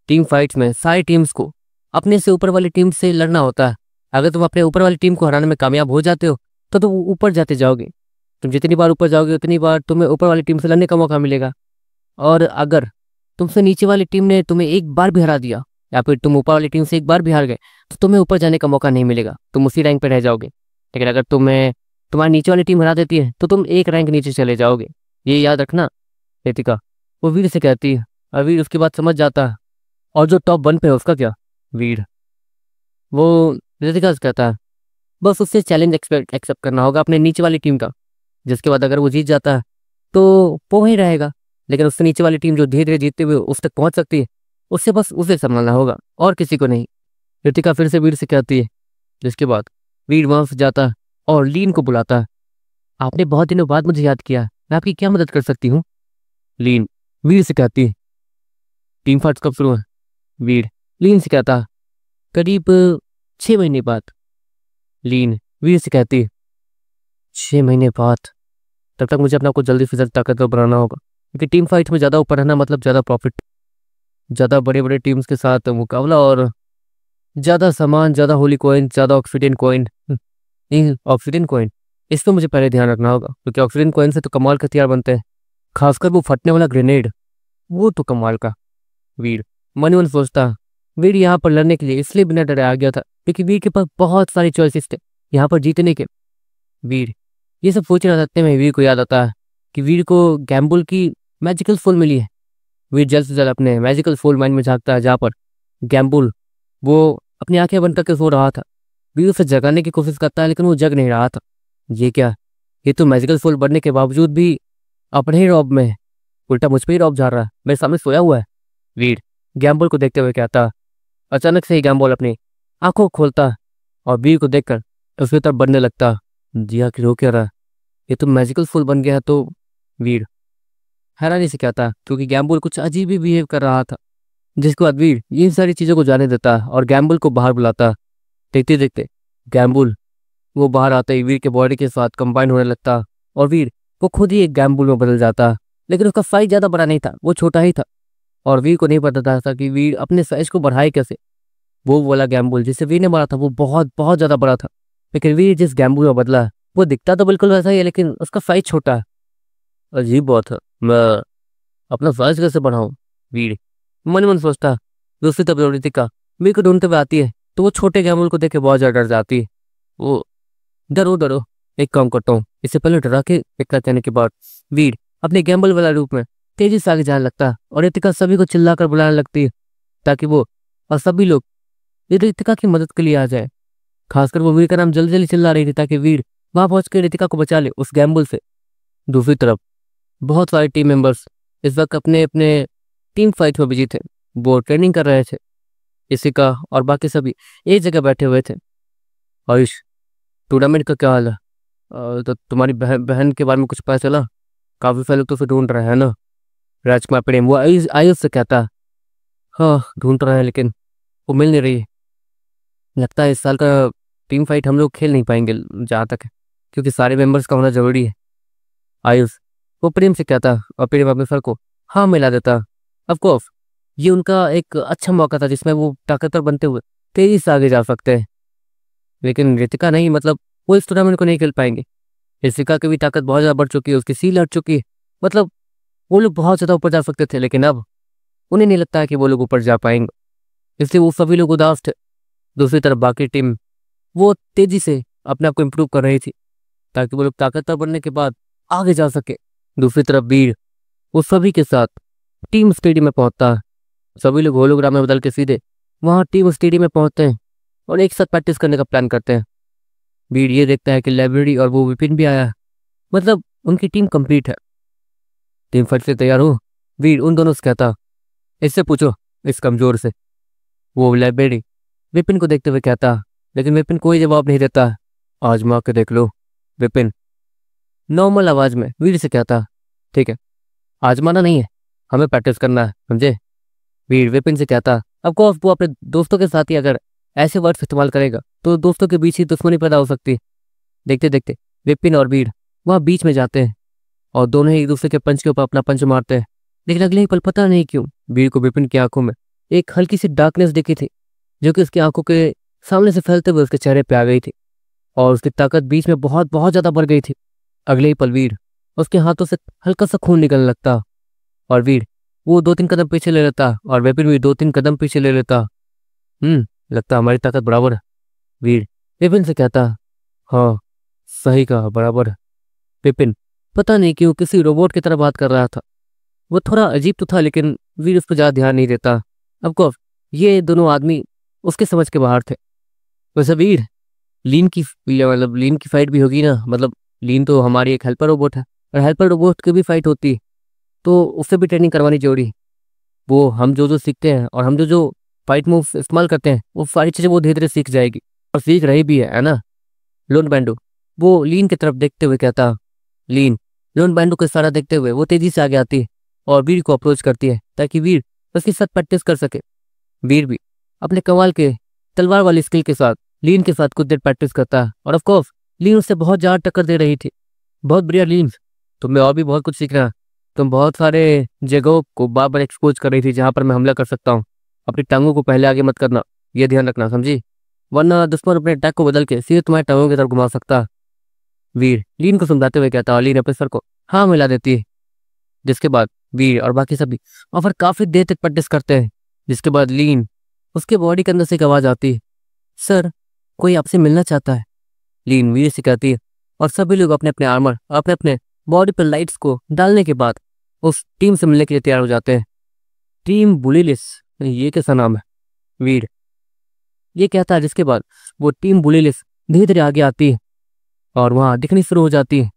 टीम फाइट्स में सारी टीम्स को अपने से ऊपर वाली टीम से लड़ना होता है। अगर तुम अपने ऊपर वाली टीम को हराने में कामयाब हो जाते हो, तो तुम ऊपर जाते जाओगे। तुम जितनी बार ऊपर जाओगे उतनी बार तुम्हें ऊपर वाली टीम से लड़ने का मौका मिलेगा। और अगर तुमसे नीचे वाली टीम ने तुम्हें एक बार भी हरा दिया, या फिर तुम ऊपर वाली टीम से एक बार भी हार गए, तो तुम्हें ऊपर जाने का मौका नहीं मिलेगा, तुम उसी रैंक पर रह जाओगे। लेकिन अगर तुम्हारी नीचे वाली टीम हरा देती है, तो तुम एक रैंक नीचे चले जाओगे, ये याद रखना। रितिका वो वीर से कहती है, और वीर उसकी बात समझ जाता है। और जो टॉप 1 पे है उसका क्या? वीर वो रितिका से कहता है, बस उससे चैलेंज एक्सेप्ट करना होगा अपने नीचे वाली टीम का, जिसके बाद अगर वो जीत जाता है तो वो वहीं रहेगा। लेकिन उससे नीचे वाली टीम जो धीरे धीरे जीतते हुए उस तक पहुंच सकती है, उससे बस उसे संभालना होगा, और किसी को नहीं। रितिका फिर से वीर से कहती है, जिसके बाद वीर वहां से जाता है और लीन को बुलाता है। आपने बहुत दिनों बाद मुझे याद किया, मैं आपकी क्या मदद कर सकती हूँ? लीन वीर से कहती है, टीम फाइट्स कब शुरू है? वीर लीन से कहता है, करीब 6 महीने बाद। लीन वीर से कहती है, 6 महीने बाद? तब तक मुझे अपना कुछ जल्दी से जल्द ताकतवर बनाना होगा, क्योंकि टीम फाइट में ज़्यादा ऊपर रहना मतलब ज़्यादा प्रॉफिट, ज़्यादा बड़े बड़े टीम्स के साथ मुकाबला, और ज़्यादा सामान, ज़्यादा होली कॉइन, ज़्यादा ऑक्सीडेंट कॉइन। ऑक्सीजन कॉइन, इस पर मुझे पहले ध्यान रखना होगा क्योंकि ऑक्सीजन कॉइन से तो कमाल का हथियार बनते हैं, खासकर वो फटने वाला ग्रेनेड, वो तो कमाल का। वीर मन ही मन सोचता, वीर यहाँ पर लड़ने के लिए इसलिए बिना डरे आ गया था क्योंकि वीर के पास बहुत सारी चॉइसेस थे यहाँ पर जीतने के। वीर ये सब सोच रहा था, इतने में वीर को याद आता है कि वीर को गैम्बुल की मैजिकल फूल मिली है। वीर जल्द से जल्द अपने मैजिकल फूल माइंड में झांकता है जहाँ पर गैम्बुल वो अपनी आंखें बंद करके सो रहा था। वीर उसे जगाने की कोशिश करता है लेकिन वो जग नहीं रहा था। ये क्या, ये तो मैजिकल फूल बनने के बावजूद भी अपने ही रॉब में है, उल्टा मुझ पे ही रॉब जा रहा है, मेरे सामने सोया हुआ है। वीर गैम्बुल को देखते हुए कहता। अचानक से ही गैम्बुल अपनी आंखों को खोलता और वीर को देखकर उसकी तरफ बढ़ने लगता। जी आखिर हो क्या रहा, ये तो मैजिकल फूल बन गया है। तो वीर हैरानी से कहता क्योंकि गैम्बुल कुछ अजीब ही बिहेव कर रहा था, जिसके बाद वीर इन सारी चीज़ों को जाने देता और गैम्बुल को बाहर बुलाता। देखते देखते गैम्बुल वो बाहर आते ही वीर के बॉडी के साथ कंबाइन होने लगता और वीर वो खुद ही एक गैम्बुल में बदल जाता। लेकिन उसका साइज ज़्यादा बड़ा नहीं था, वो छोटा ही था और वीर को नहीं पता था कि वीर अपने साइज को बढ़ाए कैसे। वो वाला गैम्बुल जिसे वीर ने मारा था वो बहुत बहुत ज़्यादा बड़ा था, लेकिन वीर जिस गैम्बुल में बदला वो दिखता तो बिल्कुल वैसा ही है लेकिन उसका साइज छोटा है। अजीब बात है, मैं अपना साइज कैसे बढ़ाऊं, वीर मन ही मन सोचता। दूसरी तरफ रितिका वीर को ढूंढते हुए आती है तो वो छोटे गैम्बुल को देख के बहुत ज़्यादा डर जाती है। वो डरो डरो, एक काम करता हूँ, इससे पहले डरा के एक कहने के बाद वीर अपने गैम्बल वाला रूप में तेजी से आगे जाने लगता है और रितिका सभी को चिल्लाकर बुलाने लगती है ताकि वो और सभी लोग रितिका की मदद के लिए आ जाए। खासकर वो वीर का नाम जल्दी जल्दी चिल्ला रही थी ताकि वीर वहां पहुंच के रितिका को बचा ले उस गैम्बल से। दूसरी तरफ बहुत सारे टीम मेंबर्स इस वक्त अपने अपने टीम फाइट में बिजी थे, वो ट्रेनिंग कर रहे थे। इसिका और बाकी सभी एक जगह बैठे हुए थे। आयुष टूर्नामेंट का क्या हाल है? तो तुम्हारी बहन के बारे में कुछ पता चला? काफी सारे लोग तो उसे ढूंढ रहे हैं ना? राजकुमार प्रेम वो आयुष से कहता। हाँ ढूंढ रहे हैं लेकिन वो मिल नहीं रही। लगता है इस साल का टीम फाइट हम लोग खेल नहीं पाएंगे जहाँ तक है, क्योंकि सारे मेंबर्स का होना जरूरी है। आयुष वो प्रेम से कहता और प्रेम अपने सर को हाँ मिला देता। ऑफकोर्स ये उनका एक अच्छा मौका था जिसमें वो ताकतवर बनते हुए तेजी से आगे जा सकते हैं। लेकिन रितिका नहीं, मतलब वो इस टूर्नामेंट को नहीं खेल पाएंगे। रितिका की भी ताकत बहुत ज़्यादा बढ़ चुकी है, उसकी सील हट चुकी है, मतलब वो लोग बहुत ज़्यादा ऊपर जा सकते थे लेकिन अब उन्हें नहीं लगता है कि वो लोग ऊपर जा पाएंगे, इसलिए वो सभी लोग उदास थे। दूसरी तरफ बाकी टीम वो तेजी से अपने आप को इम्प्रूव कर रही थी ताकि वो लोग ताकतवर बनने के बाद आगे जा सके। दूसरी तरफ वीर वो सभी के साथ टीम स्टेडियम में पहुंचता है। सभी लोग होलोग्राम में बदल के सीधे वहां टीम स्टेडियम में पहुंचते हैं और एक साथ प्रैक्टिस करने का प्लान करते हैं। वीर ये देखता है कि लाइब्रेरी और वो विपिन भी आया है, मतलब उनकी टीम कंप्लीट है। टीम फाइट से तैयार हो? वीर उन दोनों से कहता। इससे पूछो, इस कमजोर से। वो लाइब्रेरी विपिन को देखते हुए कहता, लेकिन विपिन कोई जवाब नहीं देता। आजमा के देख लो। विपिन नॉर्मल आवाज में वीर से कहता। ठीक है, आजमाना नहीं है, हमें प्रैक्टिस करना है, समझे? वीर विपिन से कहता। अब कोर्स वो अपने दोस्तों के साथ ही अगर ऐसे वर्ड्स इस्तेमाल करेगा तो दोस्तों के बीच ही दुश्मनी पैदा हो सकती है। देखते देखते विपिन और वीर वहाँ बीच में जाते हैं और दोनों ही एक दूसरे के पंच के ऊपर अपना पंच मारते हैं। लेकिन अगले ही पल पता नहीं क्यों वीर को विपिन की आंखों में एक हल्की सी डार्कनेस दिखी थी जो कि उसकी आंखों के सामने से फैलते हुए उसके चेहरे पे आ गई थी और उसकी ताकत बीच में बहुत बहुत ज्यादा बढ़ गई थी। अगले ही पल वीर उसके हाथों से हल्का सा खून निकलने लगता और वीर वो 2-3 कदम पीछे ले लेता और विपिन भी 2-3 कदम पीछे ले लेता। लगता हमारी ताकत बराबर है। वीर विपिन से कहता। हाँ सही कहा, बराबर है। विपिन पता नहीं क्यों किसी रोबोट की तरह बात कर रहा था। वो थोड़ा अजीब तो था लेकिन वीर उस पर ज्यादा ध्यान नहीं देता। अब कोर्स ये दोनों आदमी उसके समझ के बाहर थे। वैसे वीर लीन की फाइट भी होगी ना, मतलब लीन तो हमारी एक हेल्पर रोबोट है और हेल्पर रोबोट की भी फाइट होती है तो उससे भी ट्रेनिंग करवानी जरूरी। वो हम जो जो सीखते हैं और हम जो जो फाइट मूव इस्तेमाल करते हैं वो सारी चीज़ें वो धीरे धीरे सीख जाएगी और सीख रही भी है ना। लोन बैंडो वो लीन की तरफ देखते हुए कहता। लीन लोन बैंडो को इशारा देखते हुए वो तेजी से आगे आती है और वीर को अप्रोच करती है ताकि वीर उसके साथ प्रैक्टिस कर सके। वीर भी अपने कमाल के तलवार वाली स्किल के साथ लीन के साथ कुछ देर प्रैक्टिस करता है और ऑफकोर्स लीन उससे बहुत ज़्यादा टक्कर दे रही थी। बहुत बढ़िया लीन, तुम्हें और भी बहुत कुछ सीखना। तुम बहुत सारे जगहों को बार बार एक्सपोज कर रही थी जहाँ पर मैं हमला कर सकता हूँ। अपनी टांगों को पहले आगे मत करना, ये ध्यान रखना, समझी? वरना दुश्मन अपने अटैक को बदल के सीधे तुम्हारे टांगों की तरफ घुमा सकता है। वीर लीन को समझाते हुए कहता और लीन अपने सर को हाँ मिला देती है। जिसके बाद वीर और बाकी सभी वहाँ पर काफी देर तक प्रैक्टिस करते हैं। जिसके बाद लीन उसके बॉडी के अंदर से एक आवाज आती है, सर कोई आपसे मिलना चाहता है। लीन वीर से कहती है और सभी लोग अपने अपने आर्मर अपने अपने बॉडी पर लाइट्स को डालने के बाद उस टीम से मिलने के लिए तैयार हो जाते हैं। टीम बुलिलिस, ये कैसा नाम है? वीर ये कहता है। जिसके बाद वो टीम बुलिलिस धीरे धीरे आगे आती है और वहां दिखनी शुरू हो जाती है।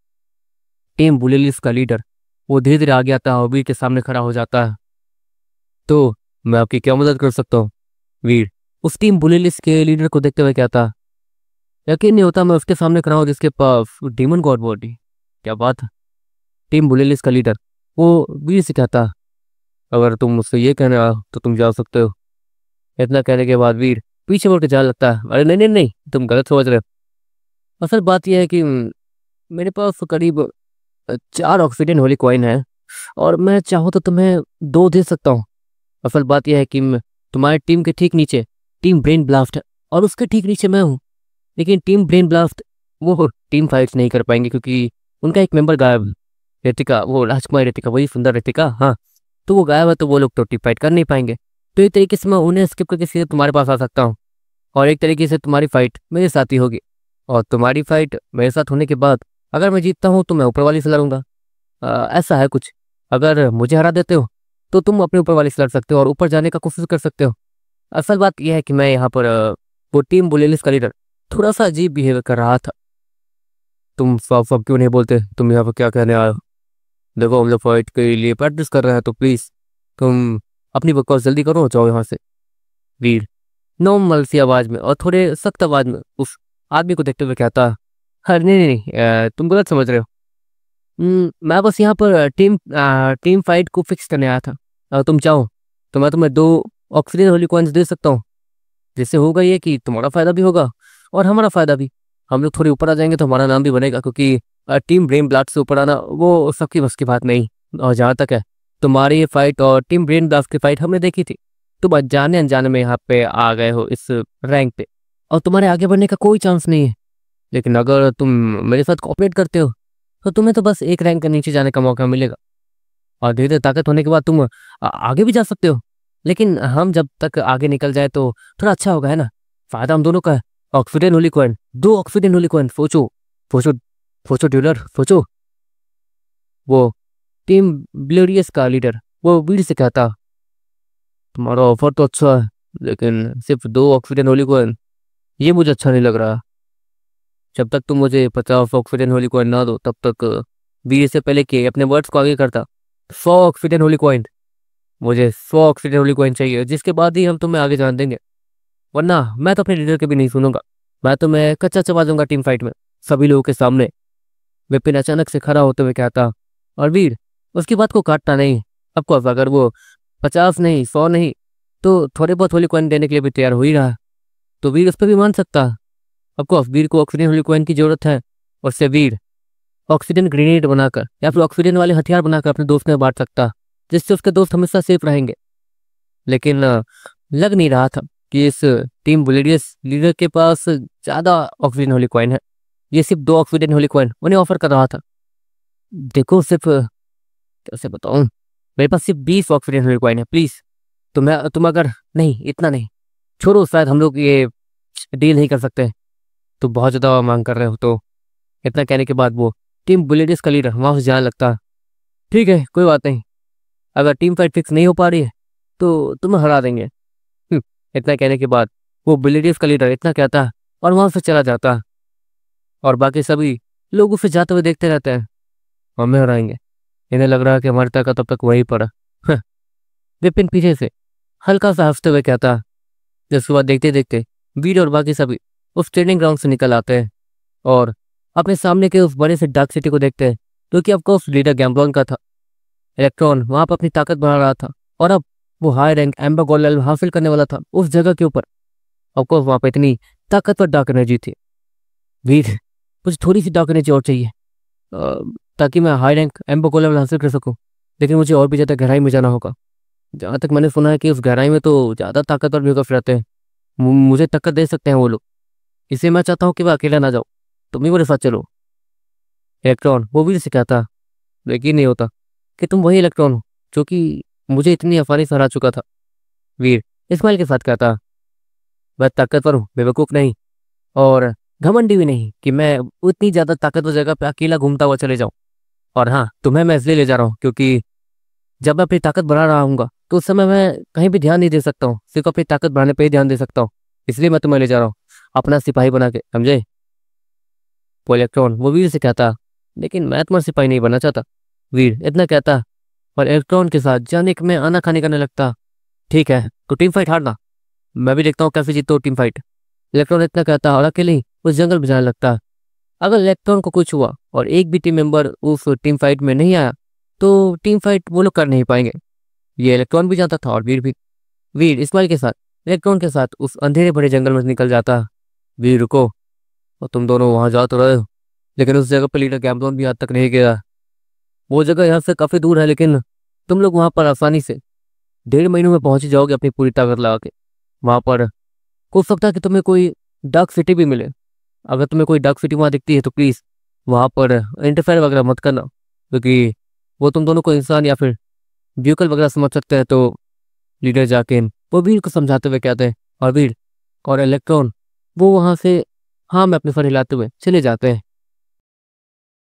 टीम बुलिलिस का लीडर वो धीरे धीरे आगे आता है और वीर के सामने खड़ा हो जाता है। तो मैं आपकी क्या मदद कर सकता हूँ? वीर उस टीम बुलिलिस के लीडर को देखते हुए कहता है, यकीन नहीं होता मैं उसके सामने खड़ा हूँ जिसके पास डीमन गॉड बॉडी। क्या बात है? टीम बुलिलिस का लीडर वो वीर से कहता है, अगर तुम मुझसे ये कहने आओ तो तुम जा सकते हो। इतना कहने के बाद वीर पीछे मुड़ के जाने लगता है। अरे नहीं नहीं नहीं, तुम गलत समझ रहे हो। असल बात यह है कि मेरे पास करीब 4 ऑक्सीजन होली कॉइन है और मैं चाहूँ तो तुम्हें 2 दे सकता हूँ। असल बात यह है कि तुम्हारी टीम के ठीक नीचे टीम ब्रेन ब्लास्ट है और उसके ठीक नीचे मैं हूँ। लेकिन टीम ब्रेन ब्लास्ट वो टीम फाइट्स नहीं कर पाएंगे क्योंकि उनका एक मेंबर गायब है। रितिका, वो राजकुमारी रितिका, वही सुंदर रितिका, हाँ, तो वो गायब है तो वो लोग तो टीम फाइट कर नहीं पाएंगे। तो एक तरीके से मैं उन्हें स्किप करके सीधे तुम्हारे पास आ सकता हूँ और एक तरीके से तुम्हारी फाइट मेरे साथ ही होगी और तुम्हारी फाइट मेरे साथ होने के बाद अगर मैं जीतता हूँ तो मैं ऊपर वाली से लड़ूंगा। ऐसा है कुछ। अगर मुझे हरा देते हो तो तुम अपने ऊपर वाली से लड़ सकते हो और ऊपर जाने का कोशिश कर सकते हो। असल बात यह है कि मैं यहाँ पर वो टीम बुलिलिस का लीडर थोड़ा सा अजीब बिहेव कर रहा था। तुम साफ साफ क्यों नहीं बोलते? तुम यहाँ पर क्या कहने आए हो? देखो हम लोग फाइट के लिए प्रैक्टिस कर रहे हैं तो प्लीज तुम अपनी बकवास जल्दी करो और जाओ यहाँ से। वीर नॉर्मल सी आवाज में और थोड़े सख्त आवाज में उस आदमी को देखते हुए कहता, अरे नहीं नहीं नहीं, तुम गलत समझ रहे हो। मैं बस यहाँ पर टीम फाइट को फिक्स करने आया था। तुम चाहो तो मैं तुम्हें 2 ऑक्सीजन होली कॉइन्स दे सकता हूँ, जिससे होगा ये कि तुम्हारा फायदा भी होगा और हमारा फायदा भी। हम लोग थोड़ी ऊपर आ जाएंगे तो हमारा नाम भी बनेगा क्योंकि टीम ब्रेन ब्लास्ट से ऊपर आना वो सबकी बस की बात नहीं। और जहाँ तक है तुम्हारी ये फाइट और टीम ब्रेन ब्लास्ट की फाइट हमने देखी थी। तुम अनजाने अनजाने में यहाँ पे आ गए हो इस रैंक पे और तुम्हारे आगे बढ़ने का कोई चांस नहीं है। लेकिन अगर तुम मेरे साथ कोऑपरेट करते हो तो तुम्हें तो बस एक रैंक के नीचे जाने का मौका मिलेगा और धीरे धीरे ताकत होने के बाद तुम आगे भी जा सकते हो। लेकिन हम जब तक आगे निकल जाए तो थोड़ा अच्छा होगा, है ना? फायदा हम दोनों का है। Oxygen Holi coin, 2 oxygen Holi coin. सोचो सोचो सोचो ड्यूलर, सोचो। वो टीम ब्लोरियस का लीडर वो वीर से कहता, तुम्हारा ऑफर तो अच्छा है लेकिन सिर्फ 2 ऑक्सीजन होली कॉइन, ये मुझे अच्छा नहीं लग रहा। जब तक तुम मुझे 50 ऑक्सीजन होली कॉइन ना दो तब तक वीर से पहले कि अपने वर्ड्स को आगे करता, 100 ऑक्सीजन होली कॉइन, मुझे 100 ऑक्सीजन होली कॉइन चाहिए, जिसके बाद ही हम तुम्हें आगे जान देंगे। वरना मैं तो अपने लीडर के भी नहीं सुनूंगा। मैं तुम्हें कच्चा चबा दूंगा टीम फाइट में सभी लोगों के सामने। विपिन अचानक से खड़ा होते हुए कहता और वीर उसकी बात को काटता नहीं। ऑफकोर्स अगर वो 50 नहीं 100 नहीं तो थोड़े बहुत होली कॉइन देने के लिए भी तैयार हो ही रहा तो वीर उस पर भी मान सकता। ऑफकोर्स वीर को ऑक्सीजन होली कॉइन की जरूरत है। उससे वीर ऑक्सीजन ग्रेनेड बनाकर या फिर ऑक्सीजन वाले हथियार बनाकर अपने दोस्त में बांट सकता, जिससे उसके दोस्त हमेशा सेफ रहेंगे। लेकिन लग नहीं रहा था कि इस टीम बुलिडियस लीडर के पास ज़्यादा ऑक्सीजन होली कॉइन है। ये सिर्फ 2 ऑक्सीजन होली कॉइन उन्हें ऑफर कर रहा था। देखो सिर्फ कैसे बताऊं, मेरे पास सिर्फ 20 ऑक्सीजन होली कॉइन है। प्लीज़ तुम अगर नहीं, इतना नहीं, छोड़ो, शायद हम लोग ये डील नहीं कर सकते, तो बहुत ज़्यादा मांग कर रहे हो। तो इतना कहने के बाद वो टीम बुलिडियस का लीडर वहाँ से जाने लगता। ठीक है कोई बात नहीं, अगर टीम फाइट फिक्स नहीं हो पा रही है तो तुम्हें हरा देंगे। इतना कहने के बाद वो बुलिडियस का लीडर इतना कहता और वहां से चला जाता और बाकी सभी लोग उसे जाते हुए देखते रहते हैं। हमें हराएंगे, इन्हें लग रहा है कि हमारी ताकत तब तक वहीं पर है। विपिन पीछे से हल्का सा हंसते हुए कहता। जिसके बाद देखते देखते वीर और बाकी सभी उस ट्रेनिंग ग्राउंड से निकल आते हैं और अपने सामने के उस बड़े से डार्क सिटी को देखते हैं, जो कि ऑफकोर्स लीडर गैम्ब्लॉन का था। इलेक्ट्रॉन वहां पर अपनी ताकत बढ़ा रहा था और अब वो high rank amber gold level हासिल करने वाला था उस जगह के ऊपर। ऑफकोर्स वहां पर इतनी ताकतवर डार्क एनर्जी थी। वीर मुझे थोड़ी सी डार्क एनर्जी और चाहिए ताकि मैं high rank amber gold level हासिल कर सकूं, लेकिन मुझे और भी ज़्यादा गहराई में जाना होगा। जहाँ तक मैंने सुना है कि उस गहराई में तो ज़्यादा ताकतवर भी होकर रहते हैं। मुझे टक्कर दे सकते हैं वो लोग, इसलिए मैं चाहता हूँ कि वह अकेला ना जाओ, तुम भी मेरे साथ चलो। इलेक्ट्रॉन वो वीर से कहता, यकीन नहीं होता कि तुम वही इलेक्ट्रॉन हो जो कि मुझे इतनी आसानी से हरा चुका था। वीर इस्माइल के साथ कहता, मैं ताकतवर हूँ, बेवकूफ़ नहीं और घमंडी भी नहीं कि मैं उतनी ज़्यादा ताकतवर जगह पे अकेला घूमता हुआ चले जाऊँ। और हाँ, तुम्हें मैं इसलिए ले जा रहा हूँ क्योंकि जब मैं अपनी ताकत बढ़ा रहा हूँगा तो उस समय मैं कहीं भी ध्यान नहीं दे सकता हूँ, सिर्फ अपनी ताकत बढ़ाने पर ही ध्यान दे सकता हूँ, इसलिए मैं तुम्हें ले जा रहा हूँ अपना सिपाही बना के, समझे। वो इलेक्ट्रॉन वो वीर से कहता, लेकिन मैं तुम्हारा सिपाही नहीं बनना चाहता। वीर इतना कहता और इलेक्ट्रॉन के साथ जाने के में आना खाने करने लगता। ठीक है तो टीम फाइट हारना, मैं भी देखता हूँ कैसे जीतो टीम फाइट। इलेक्ट्रॉन इतना कहता और अकेले ही उस जंगल में जाने लगता। अगर इलेक्ट्रॉन को कुछ हुआ और एक भी टीम मेंबर उस टीम फाइट में नहीं आया तो टीम फाइट वो लोग कर नहीं पाएंगे। ये इलेक्ट्रॉन भी जानता था और वीर भी। वीर इस्माइल के साथ इलेक्ट्रॉन के साथ उस अंधेरे भरे जंगल में निकल जाता। वीर रुको, और तुम दोनों वहां जा तो रहे हो, लेकिन उस जगह पर लीडर गैम्बलोन भी आज तक नहीं गया। वो जगह यहाँ से काफ़ी दूर है, लेकिन तुम लोग वहाँ पर आसानी से 1.5 महीनों में पहुँच ही जाओगे अपनी पूरी ताकत लगा के। वहाँ पर हो सकता है कि तुम्हें कोई डार्क सिटी भी मिले। अगर तुम्हें कोई डार्क सिटी वहाँ दिखती है तो प्लीज़ वहाँ पर इंटरफेयर वगैरह मत करना, क्योंकि वो तुम दोनों को इंसान या फिर व्हीकल वगैरह समझ सकते हैं। तो लीडर जाके वो वीर को समझाते हुए कहते हैं और वीर और इलेक्ट्रॉन वो वहाँ से हाँ मैं अपने सर हिलाते हुए चले जाते हैं।